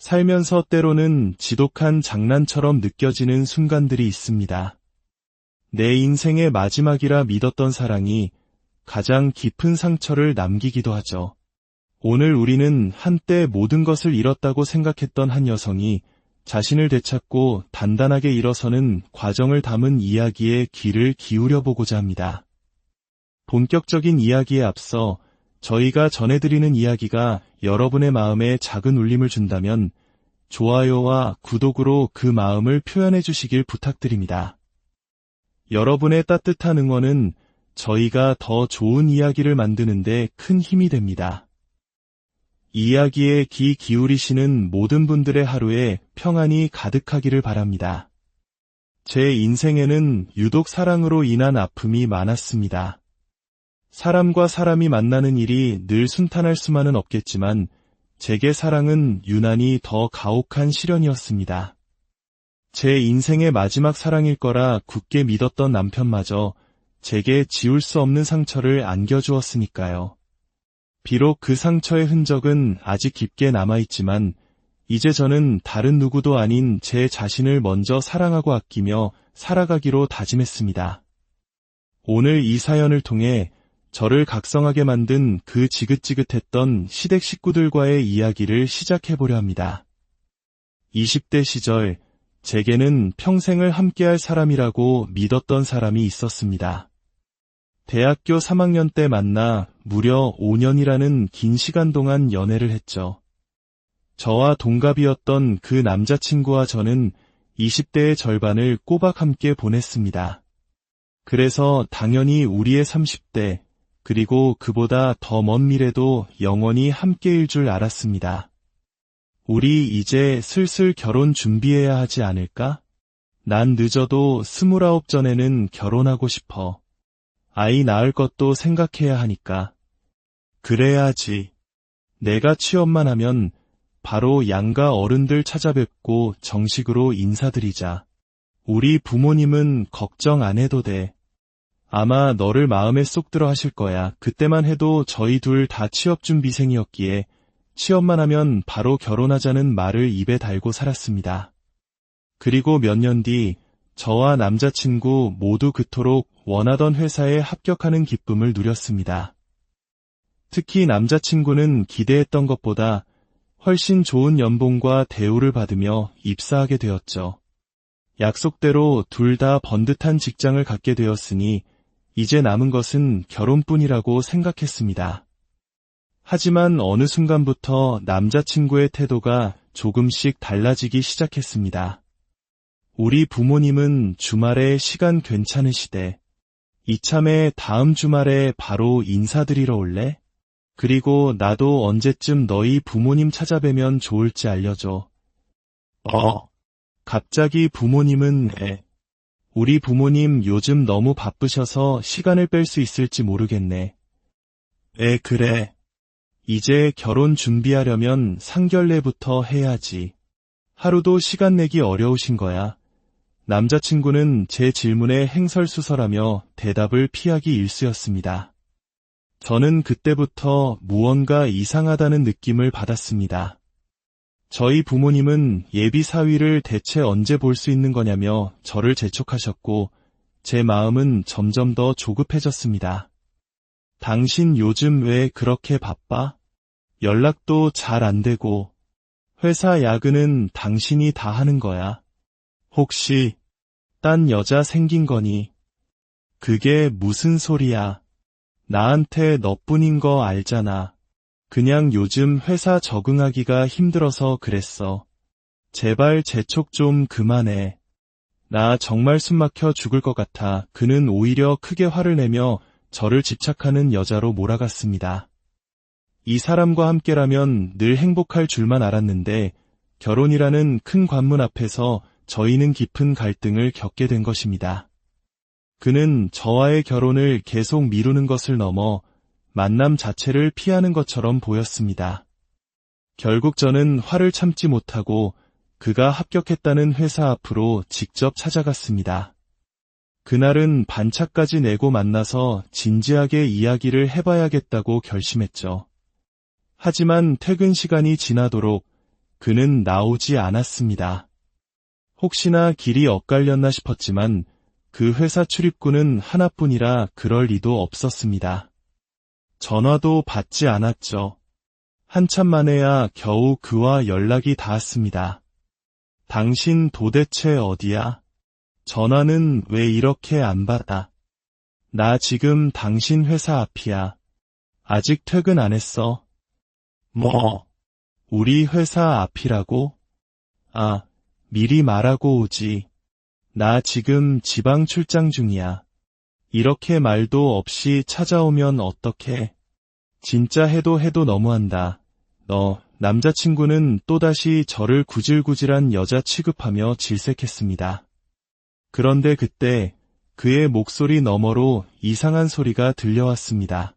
살면서 때로는 지독한 장난처럼 느껴지는 순간들이 있습니다. 내 인생의 마지막이라 믿었던 사랑이 가장 깊은 상처를 남기기도 하죠. 오늘 우리는 한때 모든 것을 잃었다고 생각했던 한 여성이 자신을 되찾고 단단하게 일어서는 과정을 담은 이야기에 귀를 기울여 보고자 합니다. 본격적인 이야기에 앞서 저희가 전해드리는 이야기가 여러분의 마음에 작은 울림을 준다면 좋아요와 구독으로 그 마음을 표현해 주시길 부탁드립니다. 여러분의 따뜻한 응원은 저희가 더 좋은 이야기를 만드는데 큰 힘이 됩니다. 이야기에 귀 기울이시는 모든 분들의 하루에 평안이 가득하기를 바랍니다. 제 인생에는 유독 사랑으로 인한 아픔이 많았습니다. 사람과 사람이 만나는 일이 늘 순탄할 수만은 없겠지만 제게 사랑은 유난히 더 가혹한 시련이었습니다. 제 인생의 마지막 사랑일 거라 굳게 믿었던 남편마저 제게 지울 수 없는 상처를 안겨주었으니까요. 비록 그 상처의 흔적은 아직 깊게 남아있지만 이제 저는 다른 누구도 아닌 제 자신을 먼저 사랑하고 아끼며 살아가기로 다짐했습니다. 오늘 이 사연을 통해 저를 각성하게 만든 그 지긋지긋했던 시댁 식구들과의 이야기를 시작해보려 합니다. 20대 시절 제게는 평생을 함께할 사람이라고 믿었던 사람이 있었습니다. 대학교 3학년 때 만나 무려 5년이라는 긴 시간 동안 연애를 했죠. 저와 동갑이었던 그 남자친구와 저는 20대의 절반을 꼬박 함께 보냈습니다. 그래서 당연히 우리의 30대, 그리고 그보다 더 먼 미래도 영원히 함께일 줄 알았습니다. 우리 이제 슬슬 결혼 준비해야 하지 않을까? 난 늦어도 29 전에는 결혼하고 싶어. 아이 낳을 것도 생각해야 하니까. 그래야지. 내가 취업만 하면 바로 양가 어른들 찾아뵙고 정식으로 인사드리자. 우리 부모님은 걱정 안 해도 돼. 아마 너를 마음에 쏙 들어 하실 거야. 그때만 해도 저희 둘 다 취업준비생이었기에 취업만 하면 바로 결혼하자는 말을 입에 달고 살았습니다. 그리고 몇 년 뒤 저와 남자친구 모두 그토록 원하던 회사에 합격하는 기쁨을 누렸습니다. 특히 남자친구는 기대했던 것보다 훨씬 좋은 연봉과 대우를 받으며 입사하게 되었죠. 약속대로 둘 다 번듯한 직장을 갖게 되었으니 이제 남은 것은 결혼뿐이라고 생각했습니다. 하지만 어느 순간부터 남자친구의 태도가 조금씩 달라지기 시작했습니다. 우리 부모님은 주말에 시간 괜찮으시대. 이참에 다음 주말에 바로 인사드리러 올래? 그리고 나도 언제쯤 너희 부모님 찾아뵈면 좋을지 알려줘. 갑자기 부모님은 우리 부모님 요즘 너무 바쁘셔서 시간을 뺄 수 있을지 모르겠네. 그래. 이제 결혼 준비하려면 상견례부터 해야지. 하루도 시간 내기 어려우신 거야. 남자친구는 제 질문에 행설수설하며 대답을 피하기 일쑤였습니다. 저는 그때부터 무언가 이상하다는 느낌을 받았습니다. 저희 부모님은 예비 사위를 대체 언제 볼 수 있는 거냐며 저를 재촉하셨고 제 마음은 점점 더 조급해졌습니다. 당신 요즘 왜 그렇게 바빠? 연락도 잘 안 되고 회사 야근은 당신이 다 하는 거야. 혹시 딴 여자 생긴 거니? 그게 무슨 소리야? 나한테 너뿐인 거 알잖아. 그냥 요즘 회사 적응하기가 힘들어서 그랬어. 제발 재촉 좀 그만해. 나 정말 숨막혀 죽을 것 같아. 그는 오히려 크게 화를 내며 저를 집착하는 여자로 몰아갔습니다. 이 사람과 함께라면 늘 행복할 줄만 알았는데 결혼이라는 큰 관문 앞에서 저희는 깊은 갈등을 겪게 된 것입니다. 그는 저와의 결혼을 계속 미루는 것을 넘어 만남 자체를 피하는 것처럼 보였습니다. 결국 저는 화를 참지 못하고 그가 합격했다는 회사 앞으로 직접 찾아갔습니다. 그날은 반차까지 내고 만나서 진지하게 이야기를 해봐야겠다고 결심했죠. 하지만 퇴근 시간이 지나도록 그는 나오지 않았습니다. 혹시나 길이 엇갈렸나 싶었지만 그 회사 출입구는 하나뿐이라 그럴 리도 없었습니다. 전화도 받지 않았죠. 한참 만에야 겨우 그와 연락이 닿았습니다. 당신 도대체 어디야? 전화는 왜 이렇게 안 받아? 나 지금 당신 회사 앞이야. 아직 퇴근 안 했어. 뭐? 우리 회사 앞이라고? 아, 미리 말하고 오지. 나 지금 지방 출장 중이야. 이렇게 말도 없이 찾아오면 어떡해? 진짜 해도 너무한다. 너, 남자친구는 또다시 저를 구질구질한 여자 취급하며 질색했습니다. 그런데 그때 그의 목소리 너머로 이상한 소리가 들려왔습니다.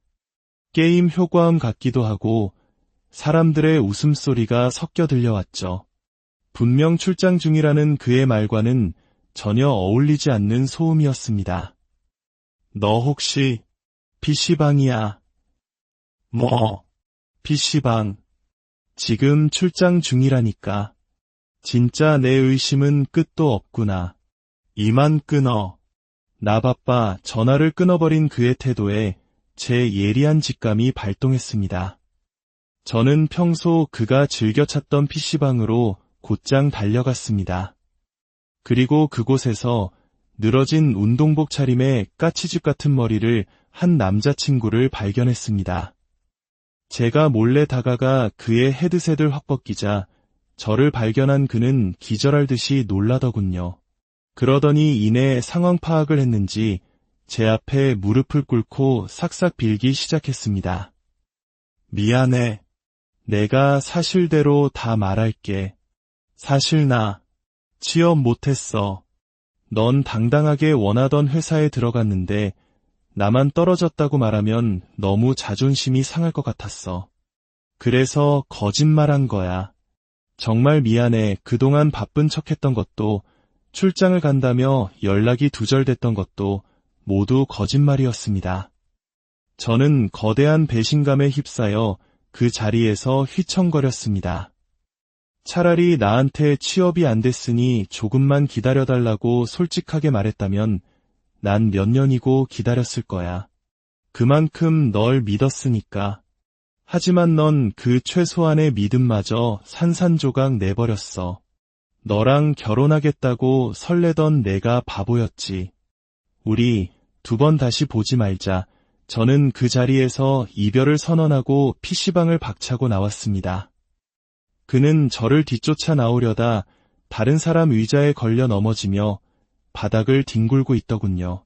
게임 효과음 같기도 하고 사람들의 웃음소리가 섞여 들려왔죠. 분명 출장 중이라는 그의 말과는 전혀 어울리지 않는 소음이었습니다. 너 혹시 PC방이야? 뭐? PC방. 지금 출장 중이라니까. 진짜 내 의심은 끝도 없구나. 이만 끊어. 나 바빠. 전화를 끊어버린 그의 태도에 제 예리한 직감이 발동했습니다. 저는 평소 그가 즐겨 찾던 PC방으로 곧장 달려갔습니다. 그리고 그곳에서 늘어진 운동복 차림에 까치집 같은 머리를 한 남자친구를 발견했습니다. 제가 몰래 다가가 그의 헤드셋을 확 벗기자 저를 발견한 그는 기절할 듯이 놀라더군요. 그러더니 이내 상황 파악을 했는지 제 앞에 무릎을 꿇고 싹싹 빌기 시작했습니다. 미안해. 내가 사실대로 다 말할게. 사실 나 취업 못했어. 넌 당당하게 원하던 회사에 들어갔는데 나만 떨어졌다고 말하면 너무 자존심이 상할 것 같았어. 그래서 거짓말한 거야. 정말 미안해. 그동안 바쁜 척했던 것도 출장을 간다며 연락이 두절됐던 것도 모두 거짓말이었습니다. 저는 거대한 배신감에 휩싸여 그 자리에서 휘청거렸습니다. 차라리 나한테 취업이 안 됐으니 조금만 기다려달라고 솔직하게 말했다면 난 몇 년이고 기다렸을 거야. 그만큼 널 믿었으니까. 하지만 넌 그 최소한의 믿음마저 산산조각 내버렸어. 너랑 결혼하겠다고 설레던 내가 바보였지. 우리 2번 다시 보지 말자. 저는 그 자리에서 이별을 선언하고 PC방을 박차고 나왔습니다. 그는 저를 뒤쫓아 나오려다 다른 사람 의자에 걸려 넘어지며 바닥을 뒹굴고 있더군요.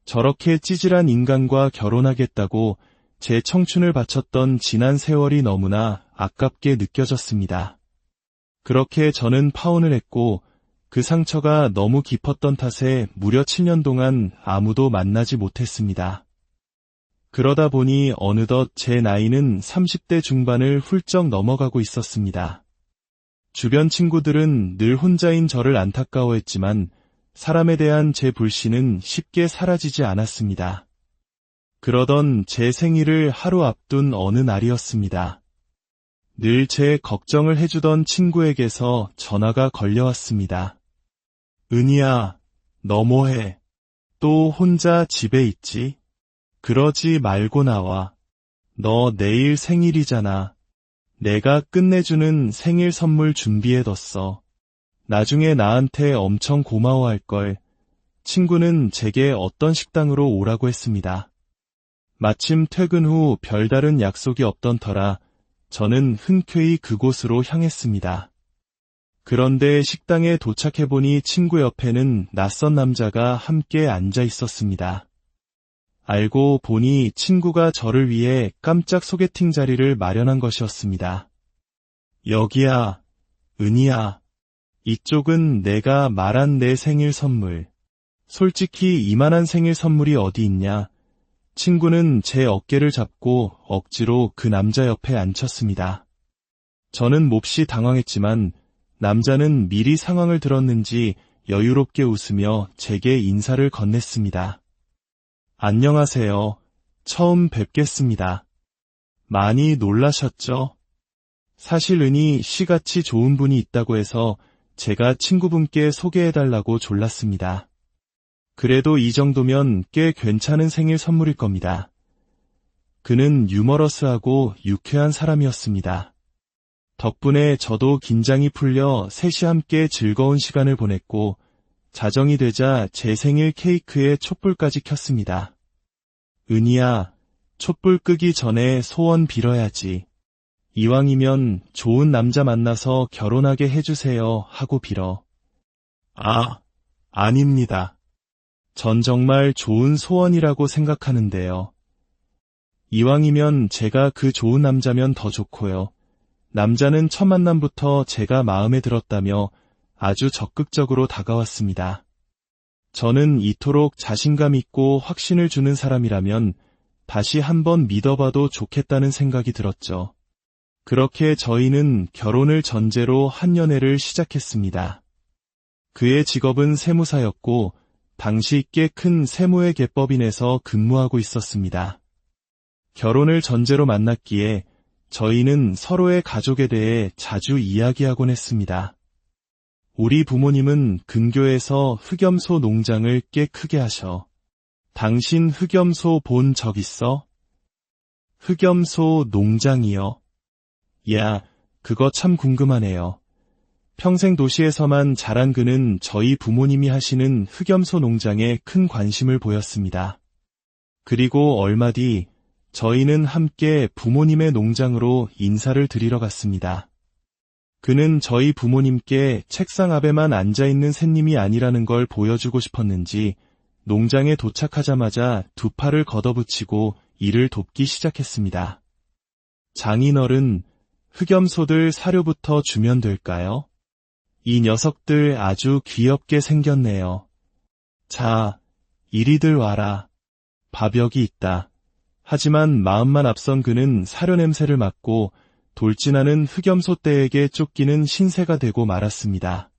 저렇게 찌질한 인간과 결혼하겠다고 제 청춘을 바쳤던 지난 세월이 너무나 아깝게 느껴졌습니다. 그렇게 저는 파혼을 했고 그 상처가 너무 깊었던 탓에 무려 7년 동안 아무도 만나지 못했습니다. 그러다 보니 어느덧 제 나이는 30대 중반을 훌쩍 넘어가고 있었습니다. 주변 친구들은 늘 혼자인 저를 안타까워했지만 사람에 대한 제 불신은 쉽게 사라지지 않았습니다. 그러던 제 생일을 하루 앞둔 어느 날이었습니다. 늘 제 걱정을 해주던 친구에게서 전화가 걸려왔습니다. 은희야, 너 뭐해? 또 혼자 집에 있지? 그러지 말고 나와. 너 내일 생일이잖아. 내가 끝내주는 생일 선물 준비해뒀어. 나중에 나한테 엄청 고마워할걸. 친구는 제게 어떤 식당으로 오라고 했습니다. 마침 퇴근 후 별다른 약속이 없던 터라 저는 흔쾌히 그곳으로 향했습니다. 그런데 식당에 도착해보니 친구 옆에는 낯선 남자가 함께 앉아 있었습니다. 알고 보니 친구가 저를 위해 깜짝 소개팅 자리를 마련한 것이었습니다. 여기야, 은희야. 이쪽은 내가 말한 내 생일 선물. 솔직히 이만한 생일 선물이 어디 있냐. 친구는 제 어깨를 잡고 억지로 그 남자 옆에 앉혔습니다. 저는 몹시 당황했지만 남자는 미리 상황을 들었는지 여유롭게 웃으며 제게 인사를 건넸습니다. 안녕하세요. 처음 뵙겠습니다. 많이 놀라셨죠? 사실 은희 씨같이 좋은 분이 있다고 해서 제가 친구분께 소개해달라고 졸랐습니다. 그래도 이 정도면 꽤 괜찮은 생일 선물일 겁니다. 그는 유머러스하고 유쾌한 사람이었습니다. 덕분에 저도 긴장이 풀려 셋이 함께 즐거운 시간을 보냈고, 자정이 되자 제 생일 케이크에 촛불까지 켰습니다. 은희야, 촛불 끄기 전에 소원 빌어야지. 이왕이면 좋은 남자 만나서 결혼하게 해주세요 하고 빌어. 아, 아닙니다. 전 정말 좋은 소원이라고 생각하는데요. 이왕이면 제가 그 좋은 남자면 더 좋고요. 남자는 첫 만남부터 제가 마음에 들었다며 아주 적극적으로 다가왔습니다. 저는 이토록 자신감 있고 확신을 주는 사람이라면 다시 한번 믿어봐도 좋겠다는 생각이 들었죠. 그렇게 저희는 결혼을 전제로 한 연애를 시작했습니다. 그의 직업은 세무사였고 당시 꽤 큰 세무회 개법인에서 근무하고 있었습니다. 결혼을 전제로 만났기에 저희는 서로의 가족에 대해 자주 이야기하곤 했습니다. 우리 부모님은 근교에서 흑염소 농장을 꽤 크게 하셔. 당신 흑염소 본 적 있어? 흑염소 농장이요? 야, 그거 참 궁금하네요. 평생 도시에서만 자란 그는 저희 부모님이 하시는 흑염소 농장에 큰 관심을 보였습니다. 그리고 얼마 뒤 저희는 함께 부모님의 농장으로 인사를 드리러 갔습니다. 그는 저희 부모님께 책상 앞에만 앉아있는 새님이 아니라는 걸 보여주고 싶었는지 농장에 도착하자마자 두 팔을 걷어붙이고 일을 돕기 시작했습니다. 장인어른, 흑염소들 사료부터 주면 될까요? 이 녀석들 아주 귀엽게 생겼네요. 자, 이리들 와라. 밥여기 있다. 하지만 마음만 앞선 그는 사료 냄새를 맡고 돌진하는 흑염소 떼에게 쫓기는 신세가 되고 말았습니다.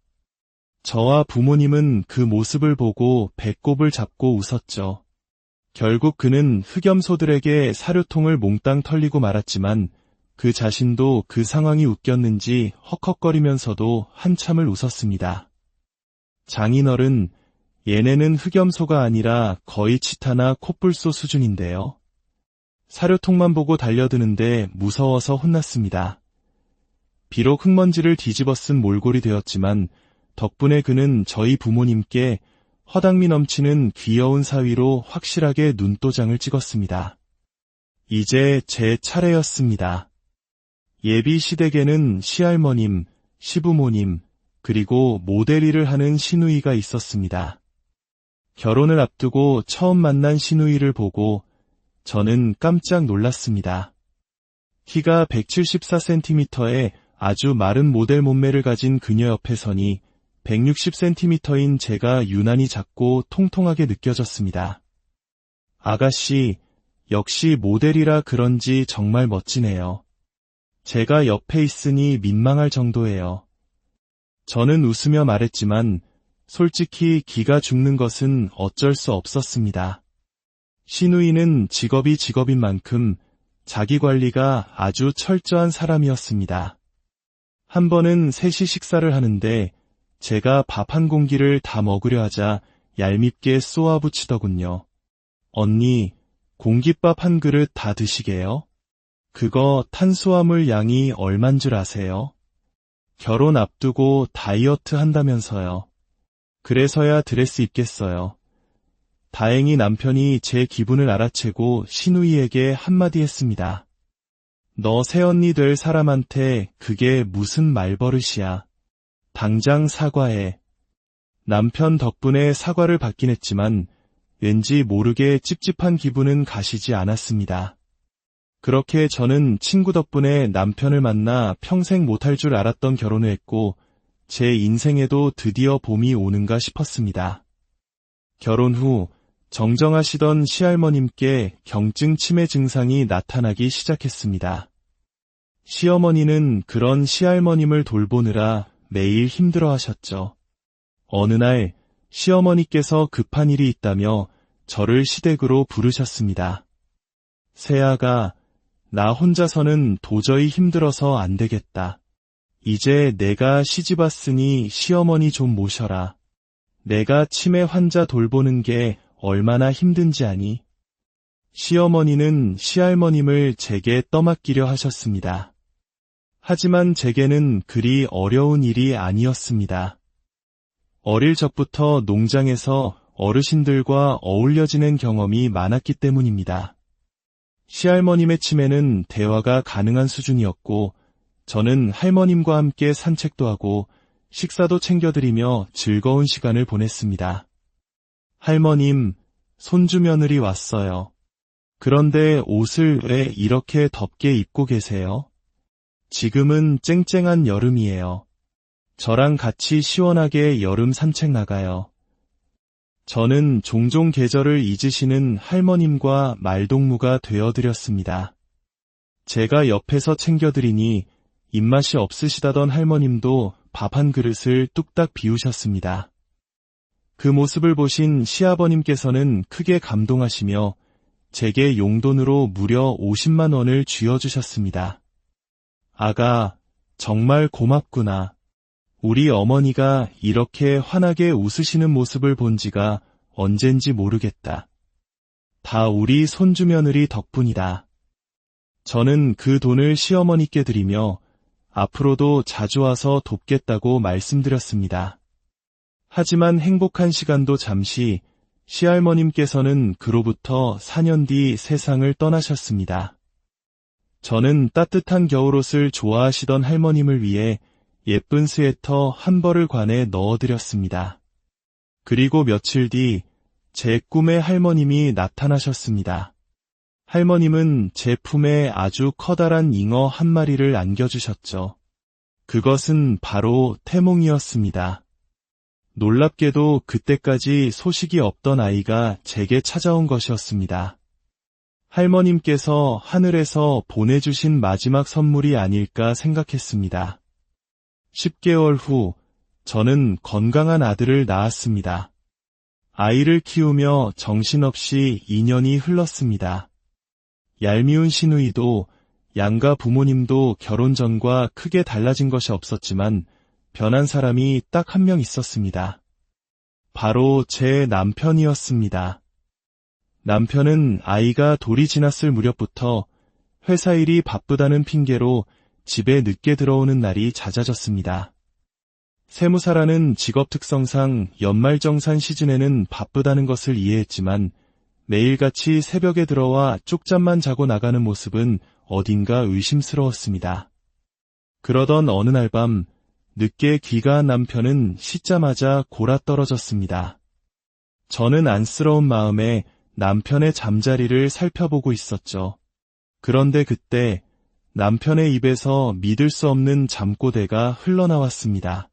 저와 부모님은 그 모습을 보고 배꼽을 잡고 웃었죠. 결국 그는 흑염소들에게 사료통을 몽땅 털리고 말았지만 그 자신도 그 상황이 웃겼는지 헉헉거리면서도 한참을 웃었습니다. 장인어른, 얘네는 흑염소가 아니라 거의 치타나 콧불소 수준인데요. 사료통만 보고 달려드는데 무서워서 혼났습니다. 비록 흙먼지를 뒤집어 쓴 몰골이 되었지만 덕분에 그는 저희 부모님께 허당미 넘치는 귀여운 사위로 확실하게 눈도장을 찍었습니다. 이제 제 차례였습니다. 예비 시댁에는 시할머님, 시부모님, 그리고 모델 일을 하는 시누이가 있었습니다. 결혼을 앞두고 처음 만난 시누이를 보고 저는 깜짝 놀랐습니다. 키가 174cm에 아주 마른 모델 몸매를 가진 그녀 옆에 서니 160cm인 제가 유난히 작고 통통하게 느껴졌습니다. 아가씨, 역시 모델이라 그런지 정말 멋지네요. 제가 옆에 있으니 민망할 정도예요. 저는 웃으며 말했지만 솔직히 기가 죽는 것은 어쩔 수 없었습니다. 시누이는 직업이 직업인 만큼 자기 관리가 아주 철저한 사람이었습니다. 한 번은 셋이 식사를 하는데 제가 밥 한 공기를 다 먹으려 하자 얄밉게 쏘아붙이더군요. 언니, 공깃밥 한 그릇 다 드시게요? 그거 탄수화물 양이 얼만 줄 아세요? 결혼 앞두고 다이어트 한다면서요. 그래서야 드레스 입겠어요. 다행히 남편이 제 기분을 알아채고 시누이에게 한마디 했습니다. 너 새언니 될 사람한테 그게 무슨 말버릇이야. 당장 사과해. 남편 덕분에 사과를 받긴 했지만 왠지 모르게 찝찝한 기분은 가시지 않았습니다. 그렇게 저는 친구 덕분에 남편을 만나 평생 못할 줄 알았던 결혼을 했고 제 인생에도 드디어 봄이 오는가 싶었습니다. 결혼 후 정정하시던 시할머님께 경증 치매 증상이 나타나기 시작했습니다. 시어머니는 그런 시할머님을 돌보느라 매일 힘들어하셨죠. 어느 날 시어머니께서 급한 일이 있다며 저를 시댁으로 부르셨습니다. 새아가, 나 혼자서는 도저히 힘들어서 안 되겠다. 이제 내가 시집 왔으니 시어머니 좀 모셔라. 내가 치매 환자 돌보는 게 얼마나 힘든지 아니? 시어머니는 시할머님을 제게 떠맡기려 하셨습니다. 하지만 제게는 그리 어려운 일이 아니었습니다. 어릴 적부터 농장에서 어르신들과 어울려 지낸 경험이 많았기 때문입니다. 시할머님의 치매는 대화가 가능한 수준이었고, 저는 할머님과 함께 산책도 하고 식사도 챙겨드리며 즐거운 시간을 보냈습니다. 할머님, 손주 며느리 왔어요. 그런데 옷을 왜 이렇게 덥게 입고 계세요? 지금은 쨍쨍한 여름이에요. 저랑 같이 시원하게 여름 산책 나가요. 저는 종종 계절을 잊으시는 할머님과 말동무가 되어드렸습니다. 제가 옆에서 챙겨드리니 입맛이 없으시다던 할머님도 밥 한 그릇을 뚝딱 비우셨습니다. 그 모습을 보신 시아버님께서는 크게 감동하시며 제게 용돈으로 무려 50만 원을 쥐어주셨습니다. 아가, 정말 고맙구나. 우리 어머니가 이렇게 환하게 웃으시는 모습을 본 지가 언젠지 모르겠다. 다 우리 손주 며느리 덕분이다. 저는 그 돈을 시어머니께 드리며 앞으로도 자주 와서 돕겠다고 말씀드렸습니다. 하지만 행복한 시간도 잠시, 시할머님께서는 그로부터 4년 뒤 세상을 떠나셨습니다. 저는 따뜻한 겨울옷을 좋아하시던 할머님을 위해 예쁜 스웨터 한 벌을 관에 넣어드렸습니다. 그리고 며칠 뒤 제 꿈에 할머님이 나타나셨습니다. 할머님은 제 품에 아주 커다란 잉어 한 마리를 안겨주셨죠. 그것은 바로 태몽이었습니다. 놀랍게도 그때까지 소식이 없던 아이가 제게 찾아온 것이었습니다. 할머님께서 하늘에서 보내주신 마지막 선물이 아닐까 생각했습니다. 10개월 후 저는 건강한 아들을 낳았습니다. 아이를 키우며 정신없이 2년이 흘렀습니다. 얄미운 시누이도 양가 부모님도 결혼 전과 크게 달라진 것이 없었지만 변한 사람이 딱 한 명 있었습니다. 바로 제 남편이었습니다. 남편은 아이가 돌이 지났을 무렵부터 회사 일이 바쁘다는 핑계로 집에 늦게 들어오는 날이 잦아졌습니다. 세무사라는 직업 특성상 연말정산 시즌에는 바쁘다는 것을 이해했지만 매일같이 새벽에 들어와 쪽잠만 자고 나가는 모습은 어딘가 의심스러웠습니다. 그러던 어느 날 밤 늦게 귀가한 남편은 씻자마자 골아떨어졌습니다. 저는 안쓰러운 마음에 남편의 잠자리를 살펴보고 있었죠. 그런데 그때 남편의 입에서 믿을 수 없는 잠꼬대가 흘러나왔습니다.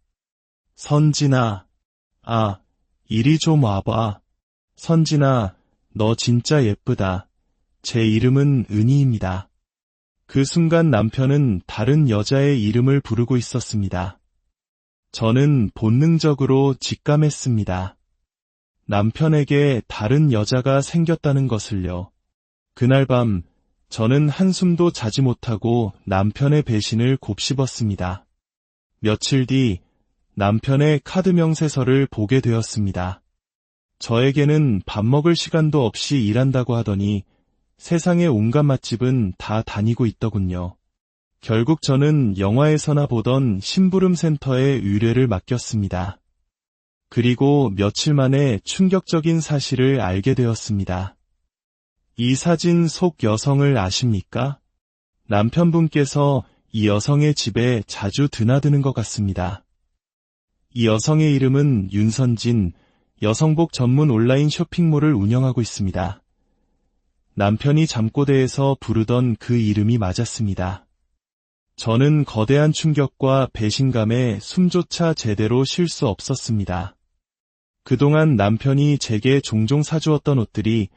선진아, 이리 좀 와봐. 선진아, 너 진짜 예쁘다. 제 이름은 은희입니다. 그 순간 남편은 다른 여자의 이름을 부르고 있었습니다. 저는 본능적으로 직감했습니다. 남편에게 다른 여자가 생겼다는 것을요. 그날 밤 저는 한숨도 자지 못하고 남편의 배신을 곱씹었습니다. 며칠 뒤 남편의 카드 명세서를 보게 되었습니다. 저에게는 밥 먹을 시간도 없이 일한다고 하더니 세상의 온갖 맛집은 다 다니고 있더군요. 결국 저는 영화에서나 보던 심부름 센터에 의뢰를 맡겼습니다. 그리고 며칠 만에 충격적인 사실을 알게 되었습니다. 이 사진 속 여성을 아십니까? 남편분께서 이 여성의 집에 자주 드나드는 것 같습니다. 이 여성의 이름은 윤선진, 여성복 전문 온라인 쇼핑몰을 운영하고 있습니다. 남편이 잠꼬대에서 부르던 그 이름이 맞았습니다. 저는 거대한 충격과 배신감에 숨조차 제대로 쉴 수 없었습니다. 그동안 남편이 제게 종종 사주었던 옷들이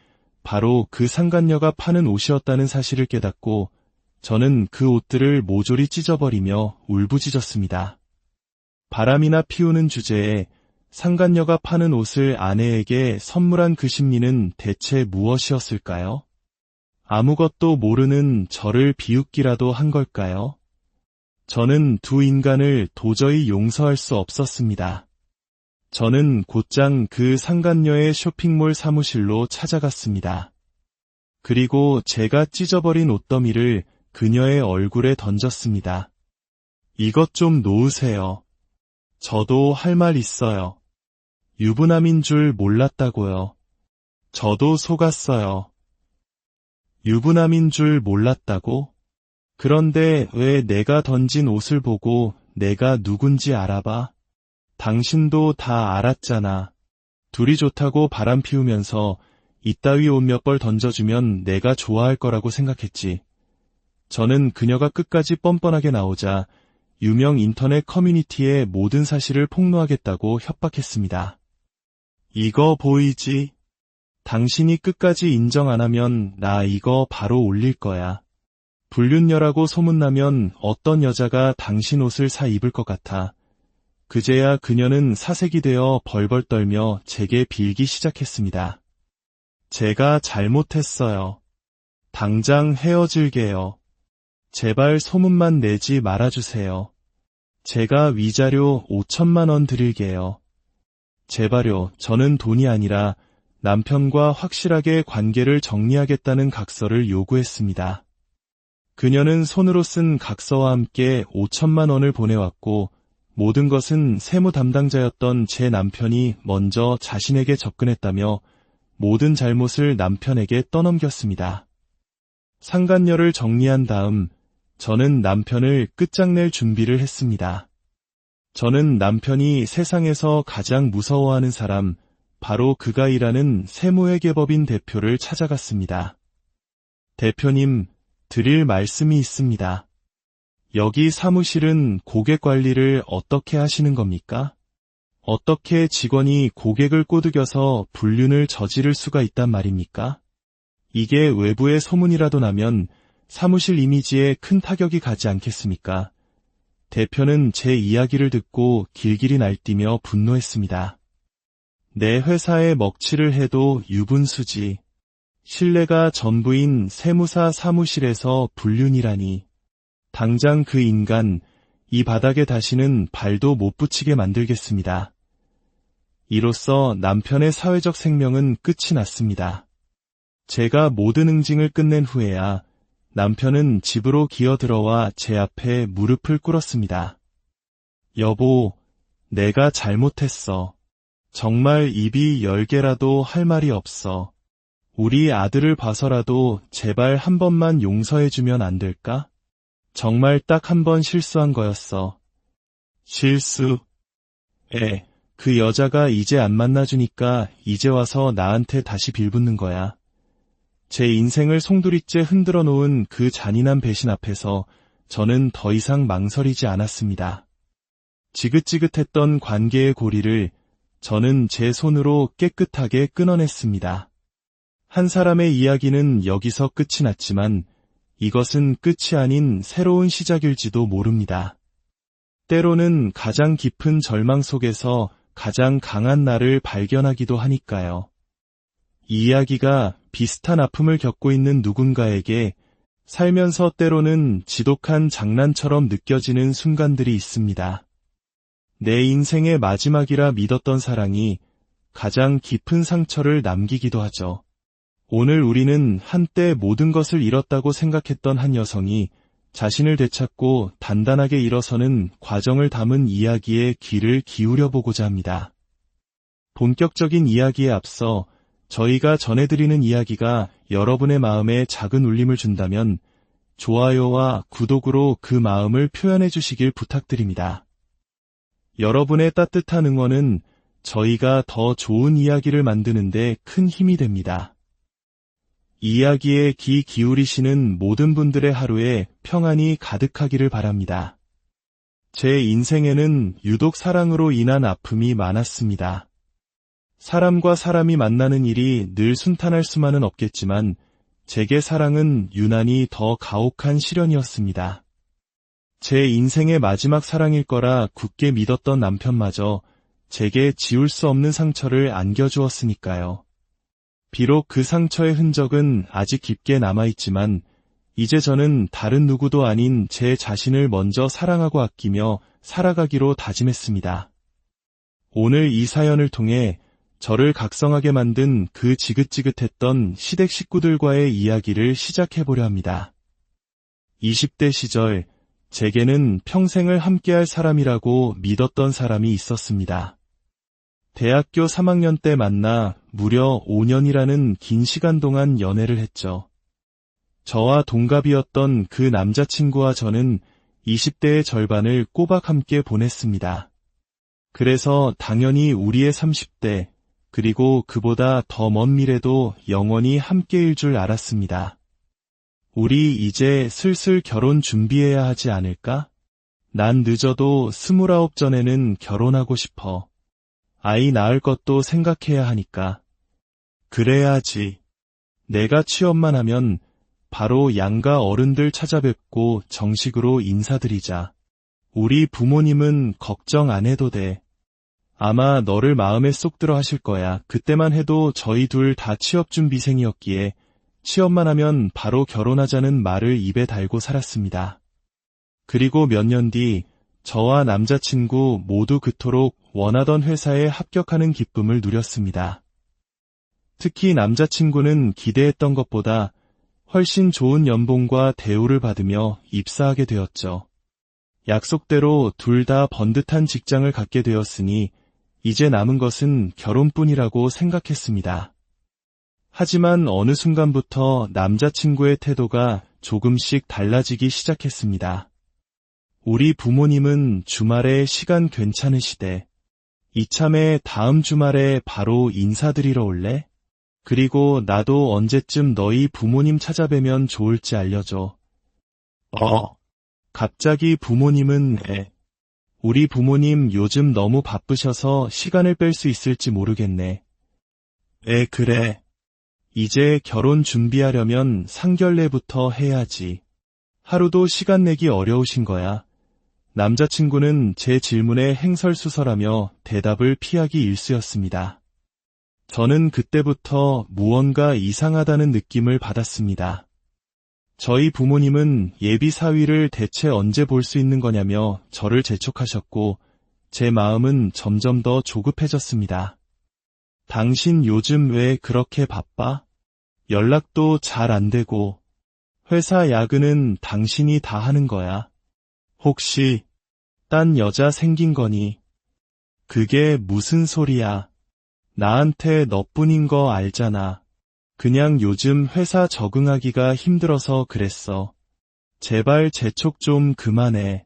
바로 그 상간녀가 파는 옷이었다는 사실을 깨닫고 저는 그 옷들을 모조리 찢어버리며 울부짖었습니다. 바람이나 피우는 주제에 상간녀가 파는 옷을 아내에게 선물한 그 심리는 대체 무엇이었을까요? 아무것도 모르는 저를 비웃기라도 한 걸까요? 저는 두 인간을 도저히 용서할 수 없었습니다. 저는 곧장 그 상간녀의 쇼핑몰 사무실로 찾아갔습니다. 그리고 제가 찢어버린 옷더미를 그녀의 얼굴에 던졌습니다. 이것 좀 놓으세요. 저도 할 말 있어요. 유부남인 줄 몰랐다고요. 저도 속았어요. 유부남인 줄 몰랐다고? 그런데 왜 내가 던진 옷을 보고 내가 누군지 알아봐? 당신도 다 알았잖아. 둘이 좋다고 바람 피우면서 이따위 옷 몇 벌 던져주면 내가 좋아할 거라고 생각했지. 저는 그녀가 끝까지 뻔뻔하게 나오자 유명 인터넷 커뮤니티에 모든 사실을 폭로하겠다고 협박했습니다. 이거 보이지? 당신이 끝까지 인정 안 하면 나 이거 바로 올릴 거야. 불륜녀라고 소문나면 어떤 여자가 당신 옷을 사 입을 것 같아. 그제야 그녀는 사색이 되어 벌벌 떨며 제게 빌기 시작했습니다. 제가 잘못했어요. 당장 헤어질게요. 제발 소문만 내지 말아주세요. 제가 위자료 5천만 원 드릴게요. 제발요. 저는 돈이 아니라 남편과 확실하게 관계를 정리하겠다는 각서를 요구했습니다. 그녀는 손으로 쓴 각서와 함께 5천만 원을 보내왔고 모든 것은 세무 담당자였던 제 남편이 먼저 자신에게 접근했다며 모든 잘못을 남편에게 떠넘겼습니다. 상간녀를 정리한 다음 저는 남편을 끝장낼 준비를 했습니다. 저는 남편이 세상에서 가장 무서워하는 사람, 바로 그가 일하는 세무회계법인 대표를 찾아갔습니다. 대표님, 드릴 말씀이 있습니다. 여기 사무실은 고객 관리를 어떻게 하시는 겁니까? 어떻게 직원이 고객을 꼬드겨서 불륜을 저지를 수가 있단 말입니까? 이게 외부에 소문이라도 나면 사무실 이미지에 큰 타격이 가지 않겠습니까? 대표는 제 이야기를 듣고 길길이 날뛰며 분노했습니다. 내 회사에 먹칠을 해도 유분수지. 신뢰가 전부인 세무사 사무실에서 불륜이라니. 당장 그 인간, 이 바닥에 다시는 발도 못 붙이게 만들겠습니다. 이로써 남편의 사회적 생명은 끝이 났습니다. 제가 모든 응징을 끝낸 후에야 남편은 집으로 기어들어와 제 앞에 무릎을 꿇었습니다. 여보, 내가 잘못했어. 정말 입이 10개라도 할 말이 없어. 우리 아들을 봐서라도 제발 한 번만 용서해주면 안 될까? 정말 딱 한 번 실수한 거였어. 실수? 그 여자가 이제 안 만나주니까 이제 와서 나한테 다시 빌붙는 거야. 제 인생을 송두리째 흔들어 놓은 그 잔인한 배신 앞에서 저는 더 이상 망설이지 않았습니다. 지긋지긋했던 관계의 고리를 저는 제 손으로 깨끗하게 끊어냈습니다. 한 사람의 이야기는 여기서 끝이 났지만 이것은 끝이 아닌 새로운 시작일지도 모릅니다. 때로는 가장 깊은 절망 속에서 가장 강한 나를 발견하기도 하니까요. 이 이야기가 비슷한 아픔을 겪고 있는 누군가에게 살면서 때로는 지독한 장난처럼 느껴지는 순간들이 있습니다. 내 인생의 마지막이라 믿었던 사랑이 가장 깊은 상처를 남기기도 하죠. 오늘 우리는 한때 모든 것을 잃었다고 생각했던 한 여성이 자신을 되찾고 단단하게 일어서는 과정을 담은 이야기에 귀를 기울여 보고자 합니다. 본격적인 이야기에 앞서 저희가 전해드리는 이야기가 여러분의 마음에 작은 울림을 준다면 좋아요와 구독으로 그 마음을 표현해 주시길 부탁드립니다. 여러분의 따뜻한 응원은 저희가 더 좋은 이야기를 만드는데 큰 힘이 됩니다. 이야기에 귀 기울이시는 모든 분들의 하루에 평안이 가득하기를 바랍니다. 제 인생에는 유독 사랑으로 인한 아픔이 많았습니다. 사람과 사람이 만나는 일이 늘 순탄할 수만은 없겠지만 제게 사랑은 유난히 더 가혹한 시련이었습니다. 제 인생의 마지막 사랑일 거라 굳게 믿었던 남편마저 제게 지울 수 없는 상처를 안겨주었으니까요. 비록 그 상처의 흔적은 아직 깊게 남아있지만 이제 저는 다른 누구도 아닌 제 자신을 먼저 사랑하고 아끼며 살아가기로 다짐했습니다. 오늘 이 사연을 통해 저를 각성하게 만든 그 지긋지긋했던 시댁 식구들과의 이야기를 시작해보려 합니다. 20대 시절 제게는 평생을 함께할 사람이라고 믿었던 사람이 있었습니다. 대학교 3학년 때 만나 무려 5년이라는 긴 시간 동안 연애를 했죠. 저와 동갑이었던 그 남자친구와 저는 20대의 절반을 꼬박 함께 보냈습니다. 그래서 당연히 우리의 30대, 그리고 그보다 더 먼 미래도 영원히 함께일 줄 알았습니다. 우리 이제 슬슬 결혼 준비해야 하지 않을까? 난 늦어도 29 전에는 결혼하고 싶어. 아이 낳을 것도 생각해야 하니까. 그래야지. 내가 취업만 하면 바로 양가 어른들 찾아뵙고 정식으로 인사드리자. 우리 부모님은 걱정 안 해도 돼. 아마 너를 마음에 쏙 들어 하실 거야. 그때만 해도 저희 둘 다 취업준비생이었기에 취업만 하면 바로 결혼하자는 말을 입에 달고 살았습니다. 그리고 몇 년 뒤 저와 남자친구 모두 그토록 원하던 회사에 합격하는 기쁨을 누렸습니다. 특히 남자친구는 기대했던 것보다 훨씬 좋은 연봉과 대우를 받으며 입사하게 되었죠. 약속대로 둘 다 번듯한 직장을 갖게 되었으니 이제 남은 것은 결혼뿐이라고 생각했습니다. 하지만 어느 순간부터 남자친구의 태도가 조금씩 달라지기 시작했습니다. 우리 부모님은 주말에 시간 괜찮으시대. 이참에 다음 주말에 바로 인사드리러 올래? 그리고 나도 언제쯤 너희 부모님 찾아뵈면 좋을지 알려줘. 갑자기 부모님은 우리 부모님 요즘 너무 바쁘셔서 시간을 뺄 수 있을지 모르겠네. 그래. 이제 결혼 준비하려면 상견례부터 해야지. 하루도 시간 내기 어려우신 거야. 남자친구는 제 질문에 행설수설하며 대답을 피하기 일쑤였습니다. 저는 그때부터 무언가 이상하다는 느낌을 받았습니다. 저희 부모님은 예비 사위를 대체 언제 볼 수 있는 거냐며 저를 재촉하셨고 제 마음은 점점 더 조급해졌습니다. 당신 요즘 왜 그렇게 바빠? 연락도 잘 안 되고 회사 야근은 당신이 다 하는 거야. 혹시 딴 여자 생긴 거니? 그게 무슨 소리야? 나한테 너뿐인 거 알잖아. 그냥 요즘 회사 적응하기가 힘들어서 그랬어. 제발 재촉 좀 그만해.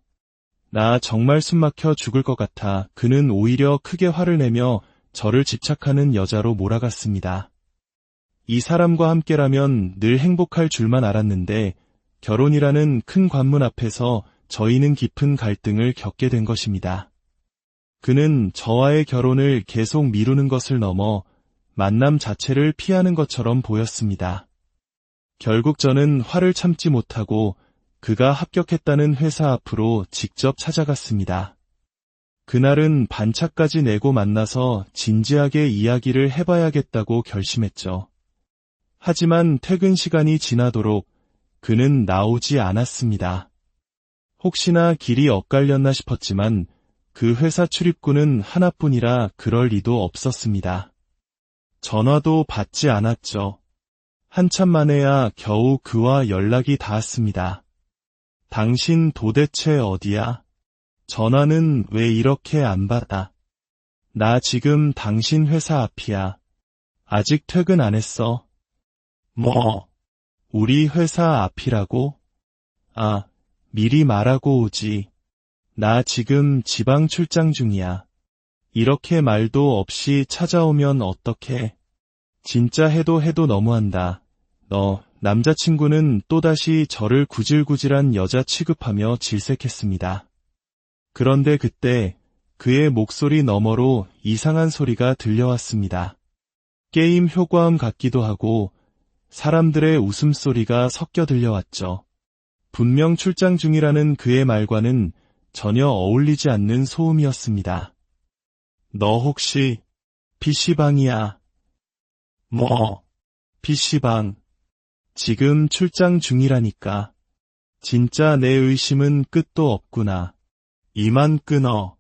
나 정말 숨막혀 죽을 것 같아. 그는 오히려 크게 화를 내며 저를 집착하는 여자로 몰아갔습니다. 이 사람과 함께라면 늘 행복할 줄만 알았는데 결혼이라는 큰 관문 앞에서 저희는 깊은 갈등을 겪게 된 것입니다. 그는 저와의 결혼을 계속 미루는 것을 넘어 만남 자체를 피하는 것처럼 보였습니다. 결국 저는 화를 참지 못하고 그가 합격했다는 회사 앞으로 직접 찾아갔습니다. 그날은 반차까지 내고 만나서 진지하게 이야기를 해봐야겠다고 결심했죠. 하지만 퇴근 시간이 지나도록 그는 나오지 않았습니다. 혹시나 길이 엇갈렸나 싶었지만 그 회사 출입구는 하나뿐이라 그럴 리도 없었습니다. 전화도 받지 않았죠. 한참 만에야 겨우 그와 연락이 닿았습니다. 당신 도대체 어디야? 전화는 왜 이렇게 안 받아? 나 지금 당신 회사 앞이야. 아직 퇴근 안 했어? 뭐? 우리 회사 앞이라고? 아, 미리 말하고 오지. 나 지금 지방 출장 중이야. 이렇게 말도 없이 찾아오면 어떡해? 진짜 해도 너무한다. 너, 남자친구는 또다시 저를 구질구질한 여자 취급하며 질색했습니다. 그런데 그때 그의 목소리 너머로 이상한 소리가 들려왔습니다. 게임 효과음 같기도 하고 사람들의 웃음소리가 섞여 들려왔죠. 분명 출장 중이라는 그의 말과는 전혀 어울리지 않는 소음이었습니다. 너 혹시 PC방이야? 뭐? PC방. 지금 출장 중이라니까. 진짜 내 의심은 끝도 없구나. 이만 끊어.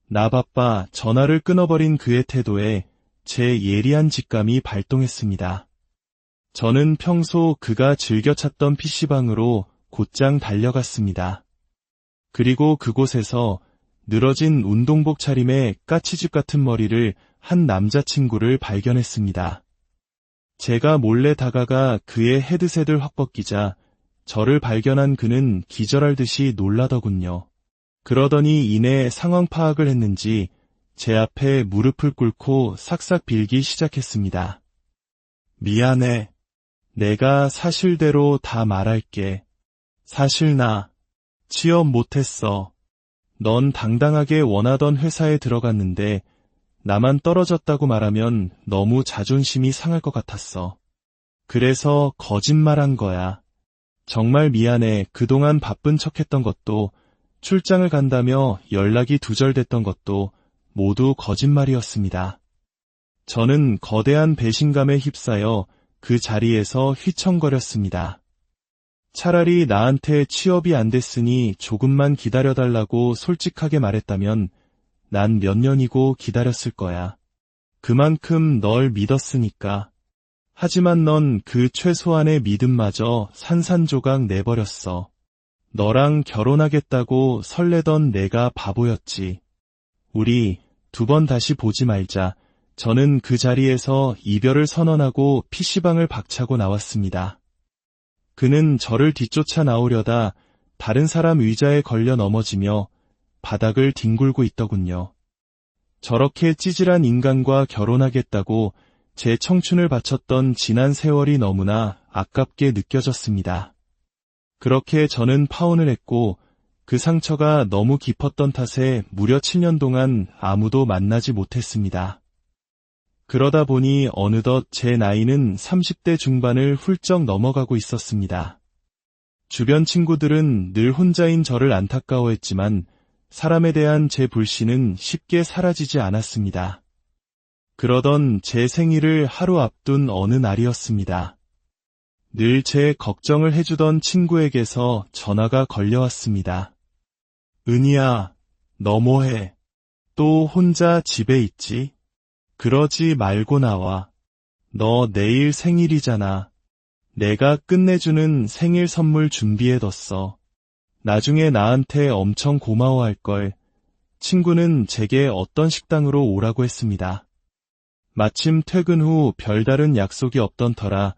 나 바빠. 전화를 끊어버린 그의 태도에 제 예리한 직감이 발동했습니다. 저는 평소 그가 즐겨 찾던 PC방으로 곧장 달려갔습니다. 그리고 그곳에서 늘어진 운동복 차림에 까치집 같은 머리를 한 남자친구를 발견했습니다. 제가 몰래 다가가 그의 헤드셋을 확 벗기자 저를 발견한 그는 기절할 듯이 놀라더군요. 그러더니 이내 상황 파악을 했는지 제 앞에 무릎을 꿇고 싹싹 빌기 시작했습니다. 미안해. 내가 사실대로 다 말할게. 사실 나 취업 못했어. 넌 당당하게 원하던 회사에 들어갔는데 나만 떨어졌다고 말하면 너무 자존심이 상할 것 같았어. 그래서 거짓말한 거야. 정말 미안해. 그동안 바쁜 척했던 것도, 출장을 간다며 연락이 두절됐던 것도 모두 거짓말이었습니다. 저는 거대한 배신감에 휩싸여 그 자리에서 휘청거렸습니다. 차라리 나한테 취업이 안 됐으니 조금만 기다려달라고 솔직하게 말했다면 난 몇 년이고 기다렸을 거야. 그만큼 널 믿었으니까. 하지만 넌 그 최소한의 믿음마저 산산조각 내버렸어. 너랑 결혼하겠다고 설레던 내가 바보였지. 우리 2번 다시 보지 말자. 저는 그 자리에서 이별을 선언하고 PC방을 박차고 나왔습니다. 그는 저를 뒤쫓아 나오려다 다른 사람 의자에 걸려 넘어지며 바닥을 뒹굴고 있더군요. 저렇게 찌질한 인간과 결혼하겠다고 제 청춘을 바쳤던 지난 세월이 너무나 아깝게 느껴졌습니다. 그렇게 저는 파혼을 했고 그 상처가 너무 깊었던 탓에 무려 7년 동안 아무도 만나지 못했습니다. 그러다 보니 어느덧 제 나이는 30대 중반을 훌쩍 넘어가고 있었습니다. 주변 친구들은 늘 혼자인 저를 안타까워했지만 사람에 대한 제 불신은 쉽게 사라지지 않았습니다. 그러던 제 생일을 하루 앞둔 어느 날이었습니다. 늘 제 걱정을 해주던 친구에게서 전화가 걸려왔습니다. 은희야, 너 뭐해? 또 혼자 집에 있지? 그러지 말고 나와. 너 내일 생일이잖아. 내가 끝내주는 생일 선물 준비해뒀어. 나중에 나한테 엄청 고마워할걸. 친구는 제게 어떤 식당으로 오라고 했습니다. 마침 퇴근 후 별다른 약속이 없던 터라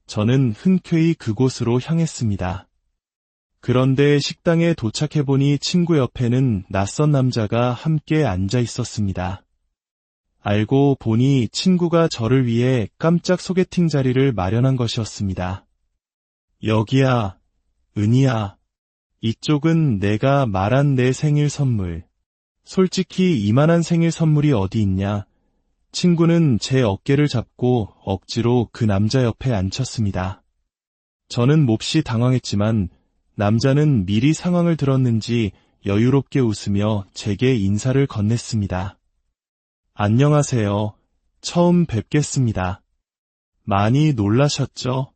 저는 흔쾌히 그곳으로 향했습니다. 그런데 식당에 도착해보니 친구 옆에는 낯선 남자가 함께 앉아 있었습니다. 알고 보니 친구가 저를 위해 깜짝 소개팅 자리를 마련한 것이었습니다. 여기야, 은희야. 이쪽은 내가 말한 내 생일 선물. 솔직히 이만한 생일 선물이 어디 있냐. 친구는 제 어깨를 잡고 억지로 그 남자 옆에 앉혔습니다. 저는 몹시 당황했지만 남자는 미리 상황을 들었는지 여유롭게 웃으며 제게 인사를 건넸습니다. 안녕하세요. 처음 뵙겠습니다. 많이 놀라셨죠?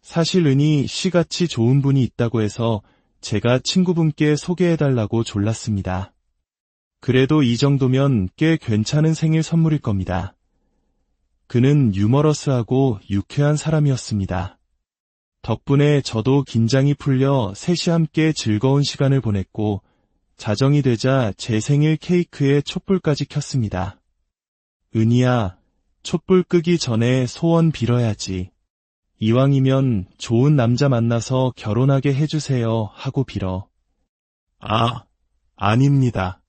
사실 은희 씨같이 좋은 분이 있다고 해서 제가 친구분께 소개해달라고 졸랐습니다. 그래도 이 정도면 꽤 괜찮은 생일 선물일 겁니다. 그는 유머러스하고 유쾌한 사람이었습니다. 덕분에 저도 긴장이 풀려 셋이 함께 즐거운 시간을 보냈고 자정이 되자 제 생일 케이크에 촛불까지 켰습니다. 은희야, 촛불 끄기 전에 소원 빌어야지. 이왕이면 좋은 남자 만나서 결혼하게 해주세요 하고 빌어. 아, 아닙니다.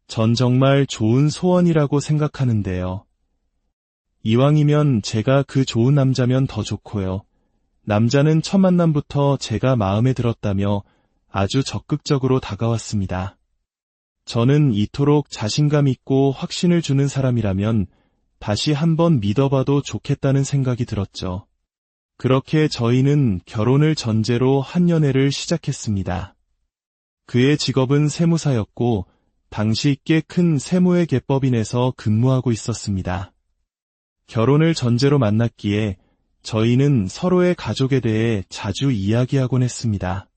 전 정말 좋은 소원이라고 생각하는데요. 이왕이면 제가 그 좋은 남자면 더 좋고요. 남자는 첫 만남부터 제가 마음에 들었다며 아주 적극적으로 다가왔습니다. 저는 이토록 자신감 있고 확신을 주는 사람이라면 다시 한번 믿어봐도 좋겠다는 생각이 들었죠. 그렇게 저희는 결혼을 전제로 한 연애를 시작했습니다. 그의 직업은 세무사였고 당시 꽤 큰 세무회 계법인에서 근무하고 있었습니다. 결혼을 전제로 만났기에 저희는 서로의 가족에 대해 자주 이야기하곤 했습니다.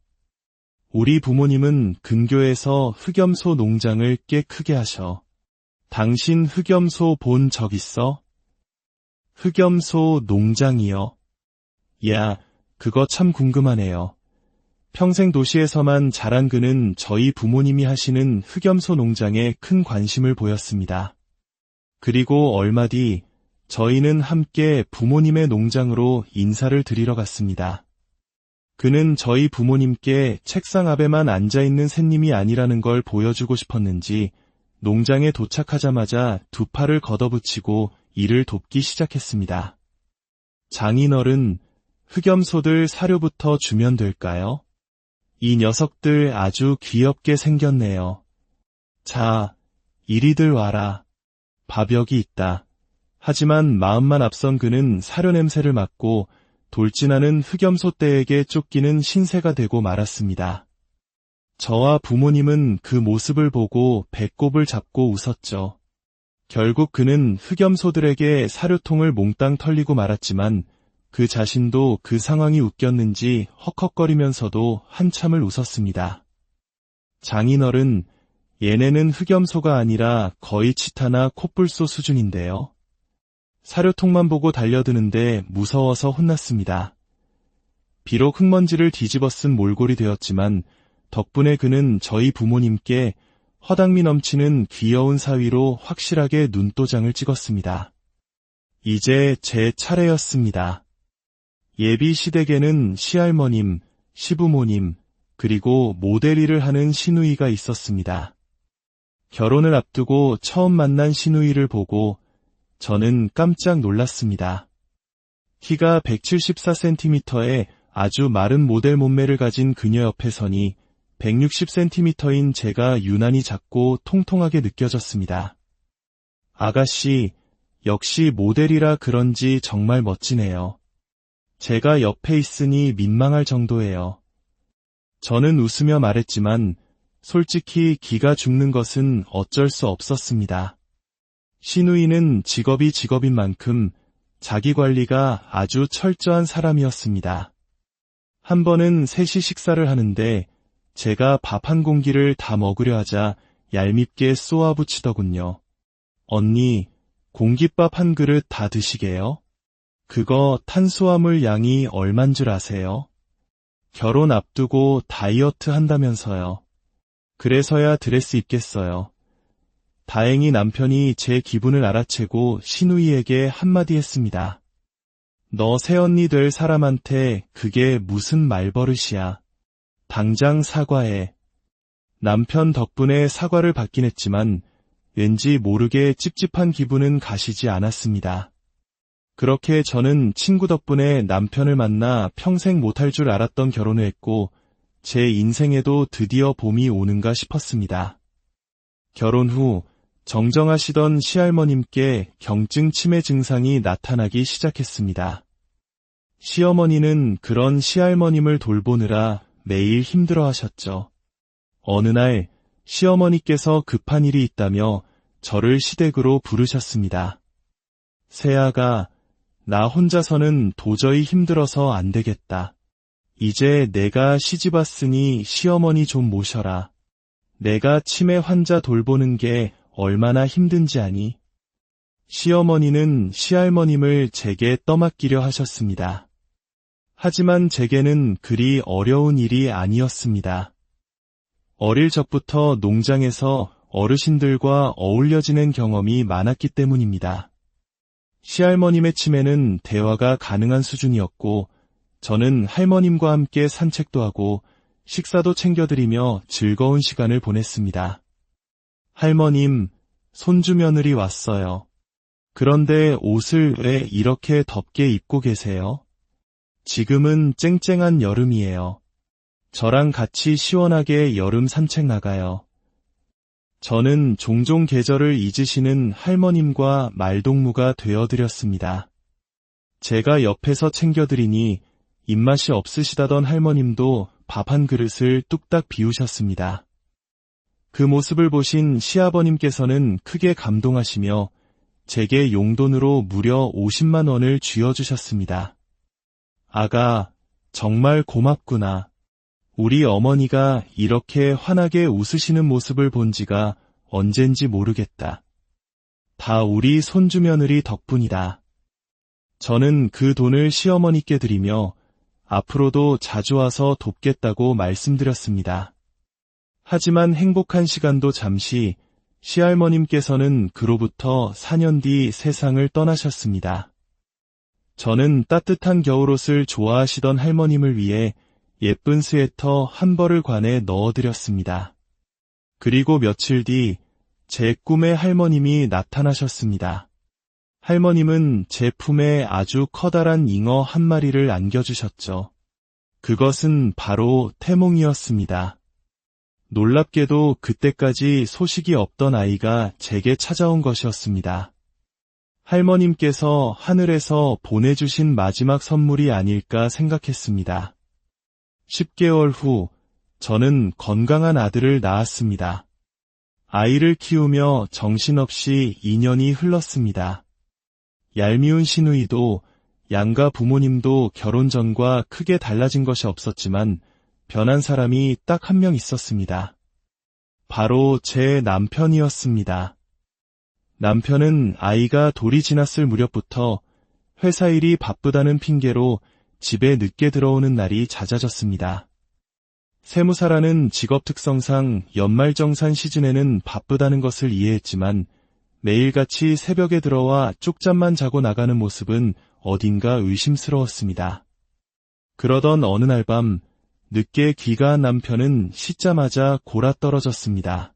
우리 부모님은 근교에서 흑염소 농장을 꽤 크게 하셔. 당신 흑염소 본 적 있어? 흑염소 농장이요? 야, 그거 참 궁금하네요. 평생 도시에서만 자란 그는 저희 부모님이 하시는 흑염소 농장에 큰 관심을 보였습니다. 그리고 얼마 뒤 저희는 함께 부모님의 농장으로 인사를 드리러 갔습니다. 그는 저희 부모님께 책상 앞에만 앉아있는 새님이 아니라는 걸 보여주고 싶었는지 농장에 도착하자마자 두 팔을 걷어붙이고 일을 돕기 시작했습니다. 장인어른, 흑염소들 사료부터 주면 될까요? 이 녀석들 아주 귀엽게 생겼네요. 자, 이리들 와라. 밥여기 있다. 하지만 마음만 앞선 그는 사료 냄새를 맡고 돌진하는 흑염소 떼에게 쫓기는 신세가 되고 말았습니다. 저와 부모님은 그 모습을 보고 배꼽을 잡고 웃었죠. 결국 그는 흑염소들에게 사료통을 몽땅 털리고 말았지만 그 자신도 그 상황이 웃겼는지 헉헉거리면서도 한참을 웃었습니다. 장인어른, 얘네는 흑염소가 아니라 거의 치타나 콧불소 수준인데요. 사료통만 보고 달려드는데 무서워서 혼났습니다. 비록 흙먼지를 뒤집어 쓴 몰골이 되었지만 덕분에 그는 저희 부모님께 허당미 넘치는 귀여운 사위로 확실하게 눈도장을 찍었습니다. 이제 제 차례였습니다. 예비 시댁에는 시할머님, 시부모님, 그리고 모델 일을 하는 시누이가 있었습니다. 결혼을 앞두고 처음 만난 시누이를 보고 저는 깜짝 놀랐습니다. 키가 174cm에 아주 마른 모델 몸매를 가진 그녀 옆에 서니 160cm인 제가 유난히 작고 통통하게 느껴졌습니다. 아가씨, 역시 모델이라 그런지 정말 멋지네요. 제가 옆에 있으니 민망할 정도예요. 저는 웃으며 말했지만 솔직히 기가 죽는 것은 어쩔 수 없었습니다. 시누이는 직업이 직업인 만큼 자기 관리가 아주 철저한 사람이었습니다. 한 번은 셋이 식사를 하는데 제가 밥 한 공기를 다 먹으려 하자 얄밉게 쏘아붙이더군요. 언니, 공깃밥 한 그릇 다 드시게요? 그거 탄수화물 양이 얼만 줄 아세요? 결혼 앞두고 다이어트 한다면서요. 그래서야 드레스 입겠어요. 다행히 남편이 제 기분을 알아채고 시누이에게 한마디 했습니다. 너 새언니 될 사람한테 그게 무슨 말버릇이야. 당장 사과해. 남편 덕분에 사과를 받긴 했지만 왠지 모르게 찝찝한 기분은 가시지 않았습니다. 그렇게 저는 친구 덕분에 남편을 만나 평생 못할 줄 알았던 결혼을 했고 제 인생에도 드디어 봄이 오는가 싶었습니다. 결혼 후 정정하시던 시할머님께 경증 치매 증상이 나타나기 시작했습니다. 시어머니는 그런 시할머님을 돌보느라 매일 힘들어하셨죠. 어느 날 시어머니께서 급한 일이 있다며 저를 시댁으로 부르셨습니다. 새아가, 나 혼자서는 도저히 힘들어서 안 되겠다. 이제 내가 시집 왔으니 시어머니 좀 모셔라. 내가 치매 환자 돌보는 게 얼마나 힘든지 아니? 시어머니는 시할머님을 제게 떠맡기려 하셨습니다. 하지만 제게는 그리 어려운 일이 아니었습니다. 어릴 적부터 농장에서 어르신들과 어울려 지낸 경험이 많았기 때문입니다. 시할머님의 치매는 대화가 가능한 수준이었고 저는 할머님과 함께 산책도 하고 식사도 챙겨드리며 즐거운 시간을 보냈습니다. 할머님, 손주 며느리 왔어요. 그런데 옷을 왜 이렇게 덥게 입고 계세요? 지금은 쨍쨍한 여름이에요. 저랑 같이 시원하게 여름 산책 나가요. 저는 종종 계절을 잊으시는 할머님과 말동무가 되어드렸습니다. 제가 옆에서 챙겨드리니 입맛이 없으시다던 할머님도 밥 한 그릇을 뚝딱 비우셨습니다. 그 모습을 보신 시아버님께서는 크게 감동하시며 제게 용돈으로 무려 50만 원을 쥐어주셨습니다. 아가, 정말 고맙구나. 우리 어머니가 이렇게 환하게 웃으시는 모습을 본 지가 언젠지 모르겠다. 다 우리 손주 며느리 덕분이다. 저는 그 돈을 시어머니께 드리며 앞으로도 자주 와서 돕겠다고 말씀드렸습니다. 하지만 행복한 시간도 잠시, 시할머님께서는 그로부터 4년 뒤 세상을 떠나셨습니다. 저는 따뜻한 겨울옷을 좋아하시던 할머님을 위해 예쁜 스웨터 한 벌을 관에 넣어드렸습니다. 그리고 며칠 뒤 제 꿈에 할머님이 나타나셨습니다. 할머님은 제 품에 아주 커다란 잉어 한 마리를 안겨주셨죠. 그것은 바로 태몽이었습니다. 놀랍게도 그때까지 소식이 없던 아이가 제게 찾아온 것이었습니다. 할머님께서 하늘에서 보내주신 마지막 선물이 아닐까 생각했습니다. 10개월 후 저는 건강한 아들을 낳았습니다. 아이를 키우며 정신없이 2년이 흘렀습니다. 얄미운 시누이도 양가 부모님도 결혼 전과 크게 달라진 것이 없었지만 변한 사람이 딱 한 명 있었습니다. 바로 제 남편이었습니다. 남편은 아이가 돌이 지났을 무렵부터 회사 일이 바쁘다는 핑계로 집에 늦게 들어오는 날이 잦아졌습니다. 세무사라는 직업 특성상 연말정산 시즌에는 바쁘다는 것을 이해했지만 매일같이 새벽에 들어와 쪽잠만 자고 나가는 모습은 어딘가 의심스러웠습니다. 그러던 어느 날 밤 늦게 귀가한 남편은 씻자마자 골아떨어졌습니다.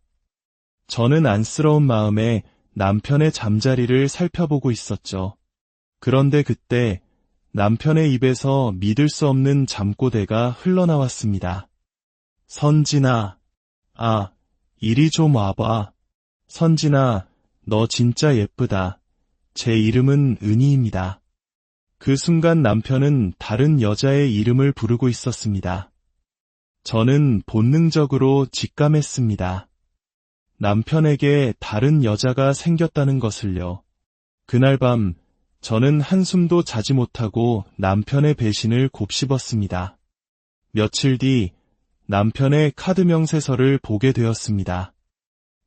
저는 안쓰러운 마음에 남편의 잠자리를 살펴보고 있었죠. 그런데 그때 남편의 입에서 믿을 수 없는 잠꼬대가 흘러나왔습니다. 선진아, 이리 좀 와봐. 선진아, 너 진짜 예쁘다. 제 이름은 은희입니다. 그 순간 남편은 다른 여자의 이름을 부르고 있었습니다. 저는 본능적으로 직감했습니다. 남편에게 다른 여자가 생겼다는 것을요. 그날 밤 저는 한숨도 자지 못하고 남편의 배신을 곱씹었습니다. 며칠 뒤 남편의 카드 명세서를 보게 되었습니다.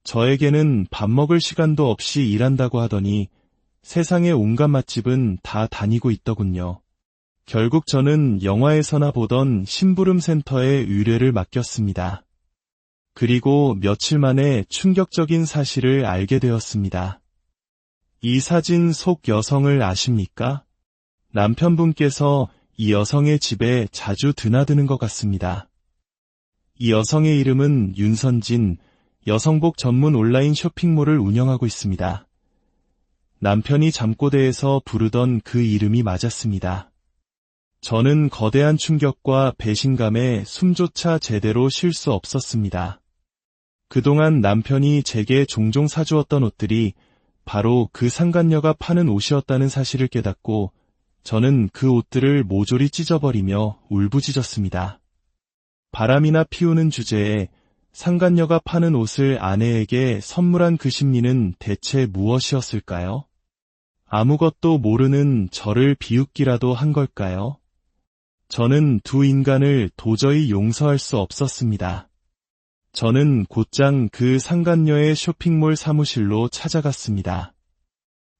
저에게는 밥 먹을 시간도 없이 일한다고 하더니 세상의 온갖 맛집은 다 다니고 있더군요. 결국 저는 영화에서나 보던 심부름 센터에 의뢰를 맡겼습니다. 그리고 며칠 만에 충격적인 사실을 알게 되었습니다. 이 사진 속 여성을 아십니까? 남편분께서 이 여성의 집에 자주 드나드는 것 같습니다. 이 여성의 이름은 윤선진, 여성복 전문 온라인 쇼핑몰을 운영하고 있습니다. 남편이 잠꼬대에서 부르던 그 이름이 맞았습니다. 저는 거대한 충격과 배신감에 숨조차 제대로 쉴 수 없었습니다. 그동안 남편이 제게 종종 사주었던 옷들이 바로 그 상간녀가 파는 옷이었다는 사실을 깨닫고 저는 그 옷들을 모조리 찢어버리며 울부짖었습니다. 바람이나 피우는 주제에 상간녀가 파는 옷을 아내에게 선물한 그 심리는 대체 무엇이었을까요? 아무것도 모르는 저를 비웃기라도 한 걸까요? 저는 두 인간을 도저히 용서할 수 없었습니다. 저는 곧장 그 상간녀의 쇼핑몰 사무실로 찾아갔습니다.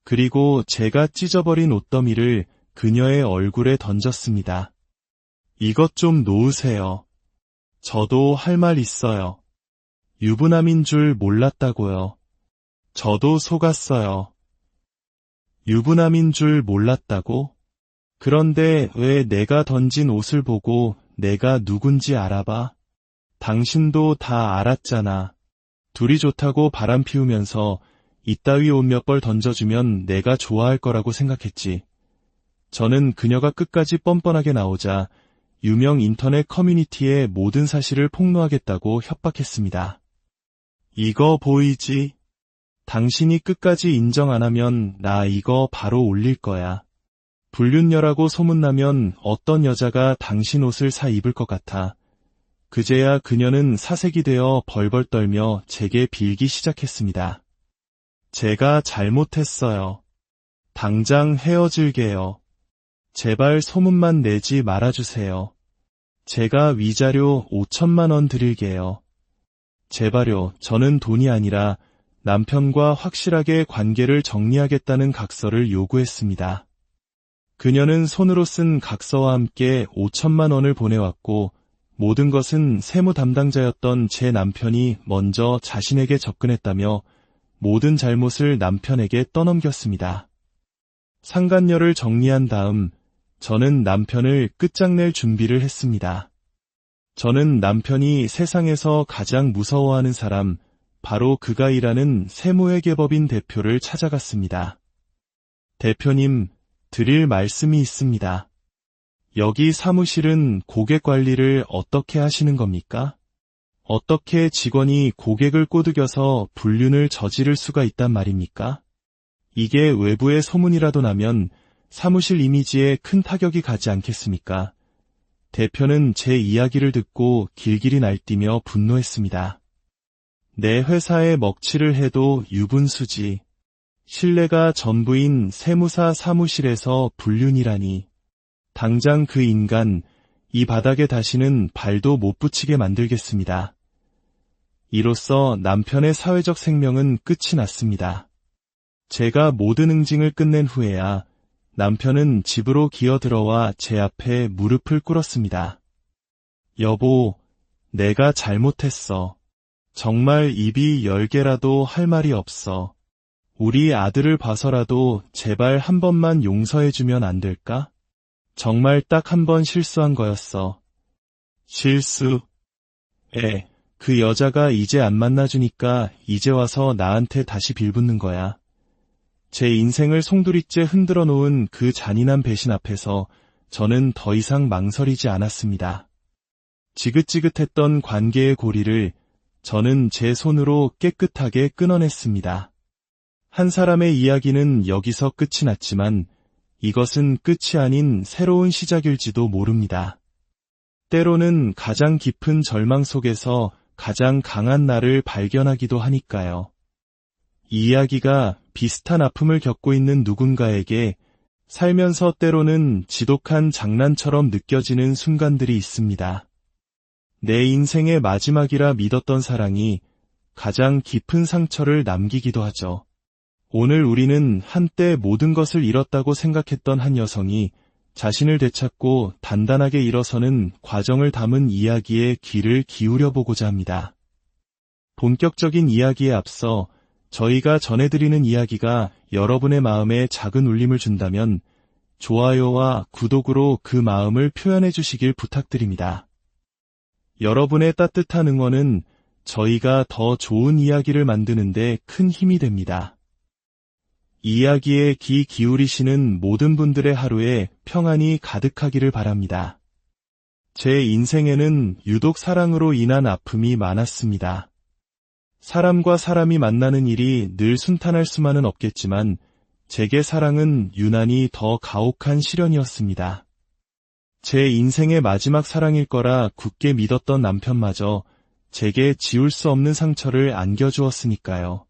그리고 제가 찢어버린 옷더미를 그녀의 얼굴에 던졌습니다. 이것 좀 놓으세요. 저도 할 말 있어요. 유부남인 줄 몰랐다고요. 저도 속았어요. 유부남인 줄 몰랐다고? 그런데 왜 내가 던진 옷을 보고 내가 누군지 알아봐? 당신도 다 알았잖아. 둘이 좋다고 바람 피우면서 이따위 옷 몇 벌 던져주면 내가 좋아할 거라고 생각했지. 저는 그녀가 끝까지 뻔뻔하게 나오자 유명 인터넷 커뮤니티에 모든 사실을 폭로하겠다고 협박했습니다. 이거 보이지? 당신이 끝까지 인정 안 하면 나 이거 바로 올릴 거야. 불륜녀라고 소문나면 어떤 여자가 당신 옷을 사 입을 것 같아. 그제야 그녀는 사색이 되어 벌벌 떨며 제게 빌기 시작했습니다. 제가 잘못했어요. 당장 헤어질게요. 제발 소문만 내지 말아주세요. 제가 위자료 5천만 원 드릴게요. 제발요. 저는 돈이 아니라 남편과 확실하게 관계를 정리하겠다는 각서를 요구했습니다. 그녀는 손으로 쓴 각서와 함께 5천만 원을 보내왔고 모든 것은 세무 담당자였던 제 남편이 먼저 자신에게 접근했다며 모든 잘못을 남편에게 떠넘겼습니다. 상간녀를 정리한 다음 저는 남편을 끝장낼 준비를 했습니다. 저는 남편이 세상에서 가장 무서워하는 사람, 바로 그가 일하는 세무회계법인 대표를 찾아갔습니다. 대표님, 드릴 말씀이 있습니다. 여기 사무실은 고객 관리를 어떻게 하시는 겁니까? 어떻게 직원이 고객을 꼬드겨서 불륜을 저지를 수가 있단 말입니까? 이게 외부에 소문이라도 나면 사무실 이미지에 큰 타격이 가지 않겠습니까? 대표는 제 이야기를 듣고 길길이 날뛰며 분노했습니다. 내 회사에 먹칠을 해도 유분수지. 신뢰가 전부인 세무사 사무실에서 불륜이라니. 당장 그 인간, 이 바닥에 다시는 발도 못 붙이게 만들겠습니다. 이로써 남편의 사회적 생명은 끝이 났습니다. 제가 모든 응징을 끝낸 후에야 남편은 집으로 기어들어와 제 앞에 무릎을 꿇었습니다. 여보, 내가 잘못했어. 정말 입이 10개라도 할 말이 없어. 우리 아들을 봐서라도 제발 한 번만 용서해주면 안 될까? 정말 딱 한 번 실수한 거였어. 실수? 그 여자가 이제 안 만나주니까 이제 와서 나한테 다시 빌붙는 거야. 제 인생을 송두리째 흔들어 놓은 그 잔인한 배신 앞에서 저는 더 이상 망설이지 않았습니다. 지긋지긋했던 관계의 고리를 저는 제 손으로 깨끗하게 끊어냈습니다. 한 사람의 이야기는 여기서 끝이 났지만 이것은 끝이 아닌 새로운 시작일지도 모릅니다. 때로는 가장 깊은 절망 속에서 가장 강한 나를 발견하기도 하니까요. 이 이야기가 비슷한 아픔을 겪고 있는 누군가에게 살면서 때로는 지독한 장난처럼 느껴지는 순간들이 있습니다. 내 인생의 마지막이라 믿었던 사랑이 가장 깊은 상처를 남기기도 하죠. 오늘 우리는 한때 모든 것을 잃었다고 생각했던 한 여성이 자신을 되찾고 단단하게 일어서는 과정을 담은 이야기에 귀를 기울여 보고자 합니다. 본격적인 이야기에 앞서 저희가 전해드리는 이야기가 여러분의 마음에 작은 울림을 준다면 좋아요와 구독으로 그 마음을 표현해 주시길 부탁드립니다. 여러분의 따뜻한 응원은 저희가 더 좋은 이야기를 만드는데 큰 힘이 됩니다. 이야기에 귀 기울이시는 모든 분들의 하루에 평안이 가득하기를 바랍니다. 제 인생에는 유독 사랑으로 인한 아픔이 많았습니다. 사람과 사람이 만나는 일이 늘 순탄할 수만은 없겠지만 제게 사랑은 유난히 더 가혹한 시련이었습니다. 제 인생의 마지막 사랑일 거라 굳게 믿었던 남편마저 제게 지울 수 없는 상처를 안겨주었으니까요.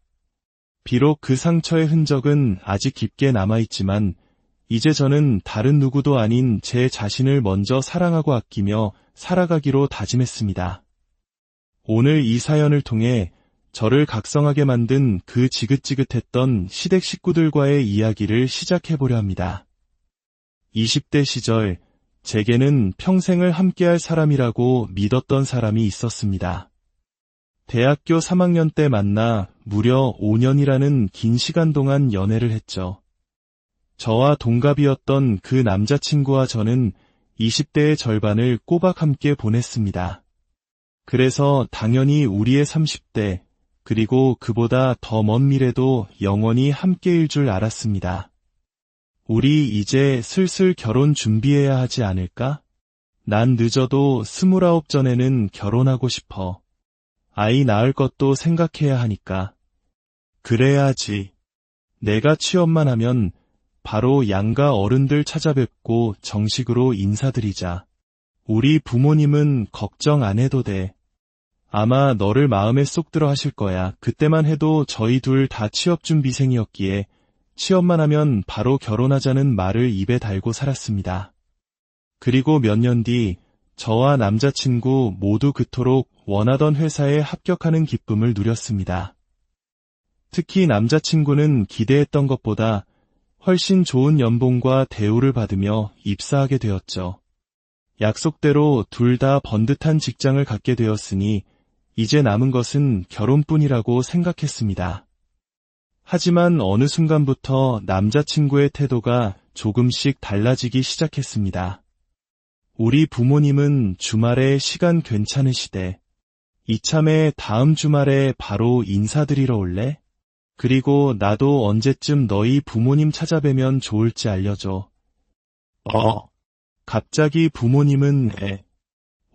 비록 그 상처의 흔적은 아직 깊게 남아있지만 이제 저는 다른 누구도 아닌 제 자신을 먼저 사랑하고 아끼며 살아가기로 다짐했습니다. 오늘 이 사연을 통해 저를 각성하게 만든 그 지긋지긋했던 시댁 식구들과의 이야기를 시작해보려 합니다. 20대 시절 제게는 평생을 함께할 사람이라고 믿었던 사람이 있었습니다. 대학교 3학년 때 만나 무려 5년이라는 긴 시간 동안 연애를 했죠. 저와 동갑이었던 그 남자친구와 저는 20대의 절반을 꼬박 함께 보냈습니다. 그래서 당연히 우리의 30대, 그리고 그보다 더 먼 미래도 영원히 함께일 줄 알았습니다. 우리 이제 슬슬 결혼 준비해야 하지 않을까? 난 늦어도 29 전에는 결혼하고 싶어. 아이 낳을 것도 생각해야 하니까. 그래야지. 내가 취업만 하면 바로 양가 어른들 찾아뵙고 정식으로 인사드리자. 우리 부모님은 걱정 안 해도 돼. 아마 너를 마음에 쏙 들어 하실 거야. 그때만 해도 저희 둘 다 취업준비생이었기에 취업만 하면 바로 결혼하자는 말을 입에 달고 살았습니다. 그리고 몇 년 뒤 저와 남자친구 모두 그토록 원하던 회사에 합격하는 기쁨을 누렸습니다. 특히 남자친구는 기대했던 것보다 훨씬 좋은 연봉과 대우를 받으며 입사하게 되었죠. 약속대로 둘 다 번듯한 직장을 갖게 되었으니 이제 남은 것은 결혼뿐이라고 생각했습니다. 하지만 어느 순간부터 남자친구의 태도가 조금씩 달라지기 시작했습니다. 우리 부모님은 주말에 시간 괜찮으시대. 이참에 다음 주말에 바로 인사드리러 올래? 그리고 나도 언제쯤 너희 부모님 찾아뵈면 좋을지 알려줘. 갑자기 부모님은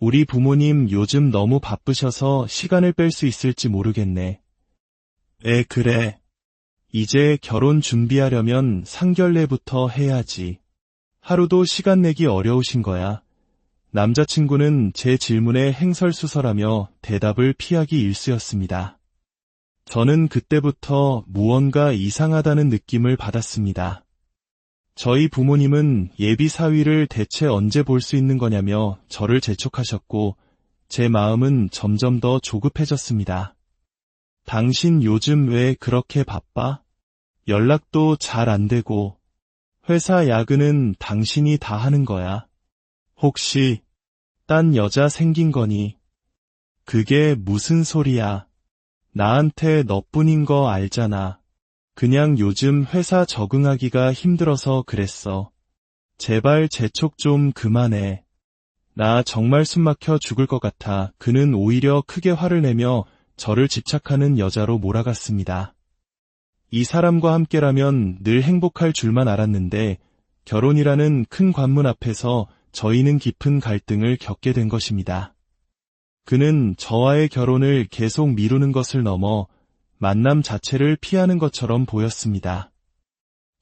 우리 부모님 요즘 너무 바쁘셔서 시간을 뺄 수 있을지 모르겠네. 그래. 이제 결혼 준비하려면 상견례부터 해야지. 하루도 시간 내기 어려우신 거야. 남자친구는 제 질문에 행설수설하며 대답을 피하기 일쑤였습니다. 저는 그때부터 무언가 이상하다는 느낌을 받았습니다. 저희 부모님은 예비 사위를 대체 언제 볼 수 있는 거냐며 저를 재촉하셨고 제 마음은 점점 더 조급해졌습니다. 당신 요즘 왜 그렇게 바빠? 연락도 잘 안 되고 회사 야근은 당신이 다 하는 거야. 혹시 딴 여자 생긴 거니? 그게 무슨 소리야? 나한테 너뿐인 거 알잖아. 그냥 요즘 회사 적응하기가 힘들어서 그랬어. 제발 재촉 좀 그만해. 나 정말 숨막혀 죽을 것 같아. 그는 오히려 크게 화를 내며 저를 집착하는 여자로 몰아갔습니다. 이 사람과 함께라면 늘 행복할 줄만 알았는데 결혼이라는 큰 관문 앞에서 저희는 깊은 갈등을 겪게 된 것입니다. 그는 저와의 결혼을 계속 미루는 것을 넘어 만남 자체를 피하는 것처럼 보였습니다.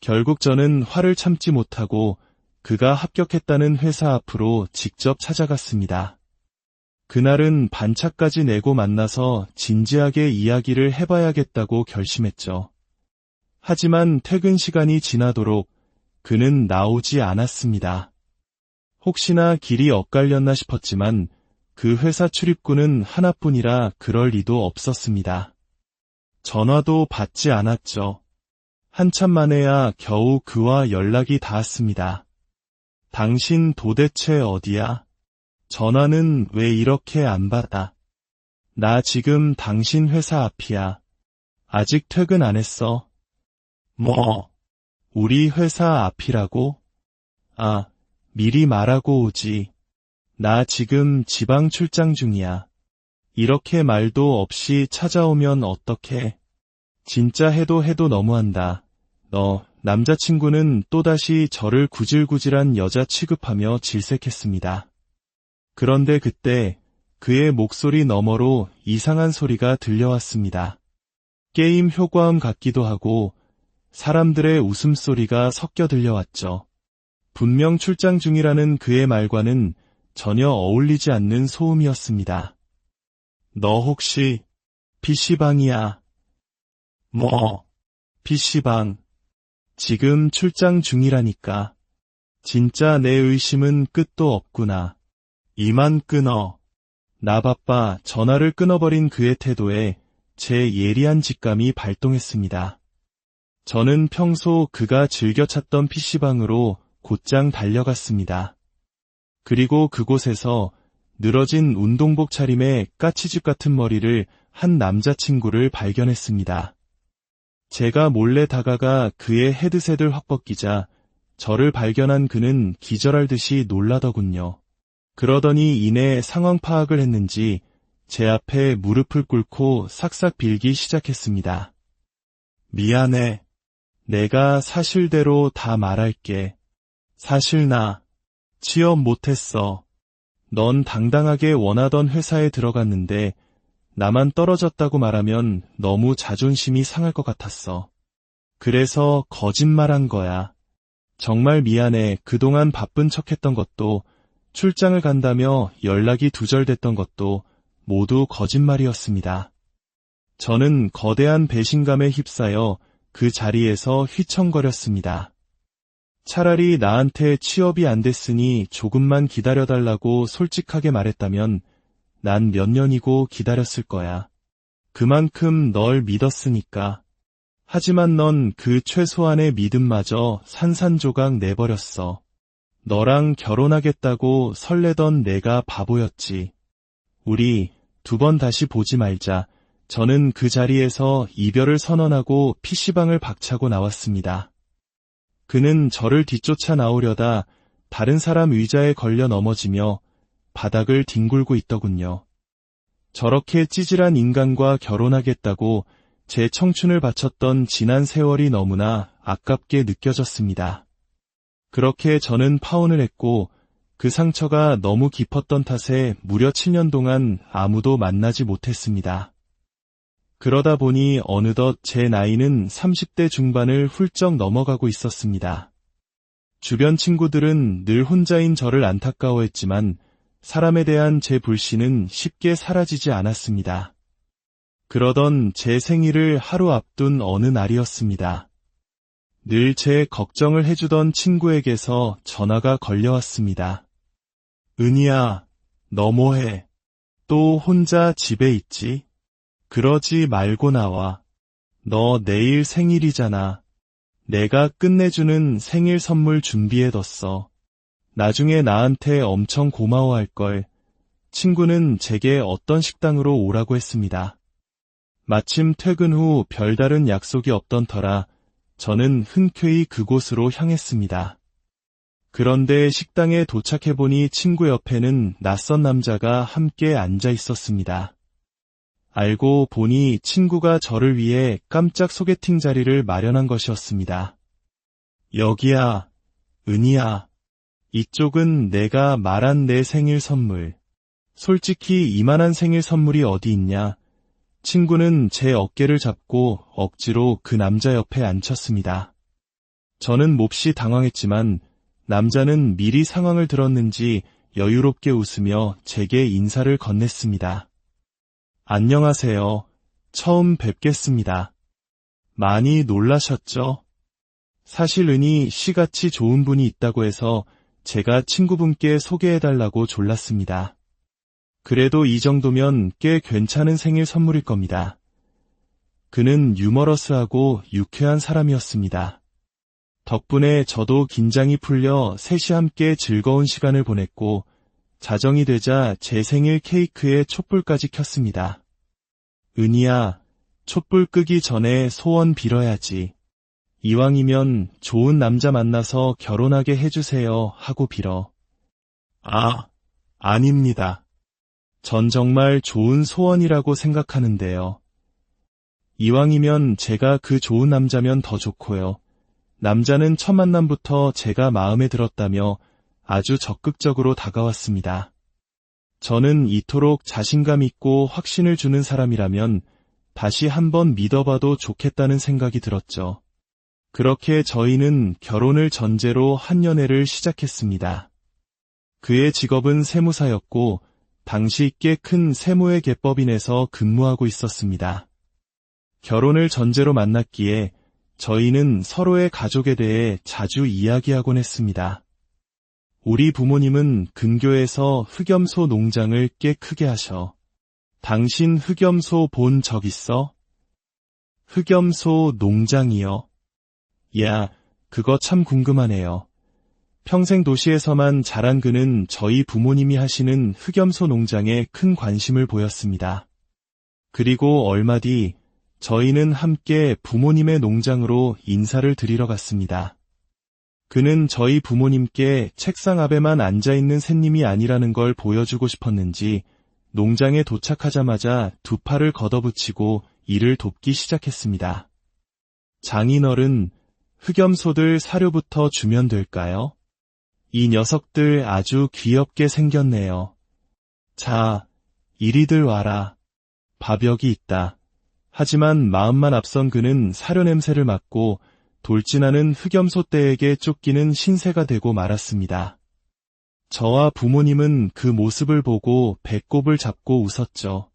결국 저는 화를 참지 못하고 그가 합격했다는 회사 앞으로 직접 찾아갔습니다. 그날은 반차까지 내고 만나서 진지하게 이야기를 해봐야겠다고 결심했죠. 하지만 퇴근 시간이 지나도록 그는 나오지 않았습니다. 혹시나 길이 엇갈렸나 싶었지만 그 회사 출입구는 하나뿐이라 그럴 리도 없었습니다. 전화도 받지 않았죠. 한참 만에야 겨우 그와 연락이 닿았습니다. 당신 도대체 어디야? 전화는 왜 이렇게 안 받아? 나 지금 당신 회사 앞이야. 아직 퇴근 안 했어? 뭐? 우리 회사 앞이라고? 아, 미리 말하고 오지. 나 지금 지방 출장 중이야. 이렇게 말도 없이 찾아오면 어떡해? 진짜 해도 너무한다. 남자친구는 또다시 저를 구질구질한 여자 취급하며 질색했습니다. 그런데 그때 그의 목소리 너머로 이상한 소리가 들려왔습니다. 게임 효과음 같기도 하고 사람들의 웃음소리가 섞여 들려왔죠. 분명 출장 중이라는 그의 말과는 전혀 어울리지 않는 소음이었습니다. 너 혹시 PC방이야? 뭐? PC방. 지금 출장 중이라니까. 진짜 내 의심은 끝도 없구나. 이만 끊어. 나 바빠. 전화를 끊어버린 그의 태도에 제 예리한 직감이 발동했습니다. 저는 평소 그가 즐겨 찾던 PC방으로 곧장 달려갔습니다. 그리고 그곳에서 늘어진 운동복 차림에 까치집 같은 머리를 한 남자친구를 발견했습니다. 제가 몰래 다가가 그의 헤드셋을 확 벗기자 저를 발견한 그는 기절할 듯이 놀라더군요. 그러더니 이내 상황 파악을 했는지 제 앞에 무릎을 꿇고 싹싹 빌기 시작했습니다. 미안해. 내가 사실대로 다 말할게. 사실 나 취업 못했어. 넌 당당하게 원하던 회사에 들어갔는데 나만 떨어졌다고 말하면 너무 자존심이 상할 것 같았어. 그래서 거짓말한 거야. 정말 미안해. 그동안 바쁜 척했던 것도 출장을 간다며 연락이 두절됐던 것도 모두 거짓말이었습니다. 저는 거대한 배신감에 휩싸여 그 자리에서 휘청거렸습니다. 차라리 나한테 취업이 안 됐으니 조금만 기다려달라고 솔직하게 말했다면 난 몇 년이고 기다렸을 거야. 그만큼 널 믿었으니까. 하지만 넌 그 최소한의 믿음마저 산산조각 내버렸어. 너랑 결혼하겠다고 설레던 내가 바보였지. 우리 2번 다시 보지 말자. 저는 그 자리에서 이별을 선언하고 PC방을 박차고 나왔습니다. 그는 저를 뒤쫓아 나오려다 다른 사람 의자에 걸려 넘어지며 바닥을 뒹굴고 있더군요. 저렇게 찌질한 인간과 결혼하겠다고 제 청춘을 바쳤던 지난 세월이 너무나 아깝게 느껴졌습니다. 그렇게 저는 파혼을 했고 그 상처가 너무 깊었던 탓에 무려 7년 동안 아무도 만나지 못했습니다. 그러다 보니 어느덧 제 나이는 30대 중반을 훌쩍 넘어가고 있었습니다. 주변 친구들은 늘 혼자인 저를 안타까워했지만 사람에 대한 제 불신은 쉽게 사라지지 않았습니다. 그러던 제 생일을 하루 앞둔 어느 날이었습니다. 늘 제 걱정을 해주던 친구에게서 전화가 걸려왔습니다. 은희야, 너 뭐해? 또 혼자 집에 있지? 그러지 말고 나와. 너 내일 생일이잖아. 내가 끝내주는 생일 선물 준비해뒀어. 나중에 나한테 엄청 고마워할걸. 친구는 제게 어떤 식당으로 오라고 했습니다. 마침 퇴근 후 별다른 약속이 없던 터라 저는 흔쾌히 그곳으로 향했습니다. 그런데 식당에 도착해보니 친구 옆에는 낯선 남자가 함께 앉아 있었습니다. 알고 보니 친구가 저를 위해 깜짝 소개팅 자리를 마련한 것이었습니다. 여기야, 은희야. 이쪽은 내가 말한 내 생일 선물. 솔직히 이만한 생일 선물이 어디 있냐. 친구는 제 어깨를 잡고 억지로 그 남자 옆에 앉혔습니다. 저는 몹시 당황했지만 남자는 미리 상황을 들었는지 여유롭게 웃으며 제게 인사를 건넸습니다. 안녕하세요. 처음 뵙겠습니다. 많이 놀라셨죠? 사실 은희 씨같이 좋은 분이 있다고 해서 제가 친구분께 소개해달라고 졸랐습니다. 그래도 이 정도면 꽤 괜찮은 생일 선물일 겁니다. 그는 유머러스하고 유쾌한 사람이었습니다. 덕분에 저도 긴장이 풀려 셋이 함께 즐거운 시간을 보냈고 자정이 되자 제 생일 케이크에 촛불까지 켰습니다. 은희야, 촛불 끄기 전에 소원 빌어야지. 이왕이면 좋은 남자 만나서 결혼하게 해주세요 하고 빌어. 아, 아닙니다. 전 정말 좋은 소원이라고 생각하는데요. 이왕이면 제가 그 좋은 남자면 더 좋고요. 남자는 첫 만남부터 제가 마음에 들었다며 아주 적극적으로 다가왔습니다. 저는 이토록 자신감 있고 확신을 주는 사람이라면 다시 한번 믿어봐도 좋겠다는 생각이 들었죠. 그렇게 저희는 결혼을 전제로 한 연애를 시작했습니다. 그의 직업은 세무사였고 당시 꽤 큰 세무회 개법인에서 근무하고 있었습니다. 결혼을 전제로 만났기에 저희는 서로의 가족에 대해 자주 이야기하곤 했습니다. 우리 부모님은 근교에서 흑염소 농장을 꽤 크게 하셔. 당신 흑염소 본 적 있어? 흑염소 농장이요? 야, 그거 참 궁금하네요. 평생 도시에서만 자란 그는 저희 부모님이 하시는 흑염소 농장에 큰 관심을 보였습니다. 그리고 얼마 뒤 저희는 함께 부모님의 농장으로 인사를 드리러 갔습니다. 그는 저희 부모님께 책상 앞에만 앉아있는 새님이 아니라는 걸 보여주고 싶었는지 농장에 도착하자마자 두 팔을 걷어붙이고 일을 돕기 시작했습니다. 장인어른, 흑염소들 사료부터 주면 될까요? 이 녀석들 아주 귀엽게 생겼네요. 자, 이리들 와라. 밥 여기 있다. 하지만 마음만 앞선 그는 사료 냄새를 맡고 돌진하는 흑염소 떼에게 쫓기는 신세가 되고 말았습니다. 저와 부모님은 그 모습을 보고 배꼽을 잡고 웃었죠.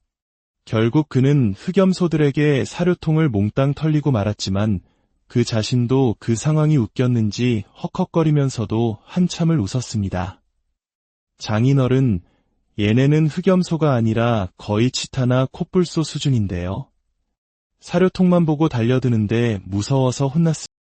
결국 그는 흑염소들에게 사료통을 몽땅 털리고 말았지만 그 자신도 그 상황이 웃겼는지 헉헉거리면서도 한참을 웃었습니다. 장인어른, 얘네는 흑염소가 아니라 거의 치타나 콧불소 수준인데요. 사료통만 보고 달려드는데 무서워서 혼났습니다.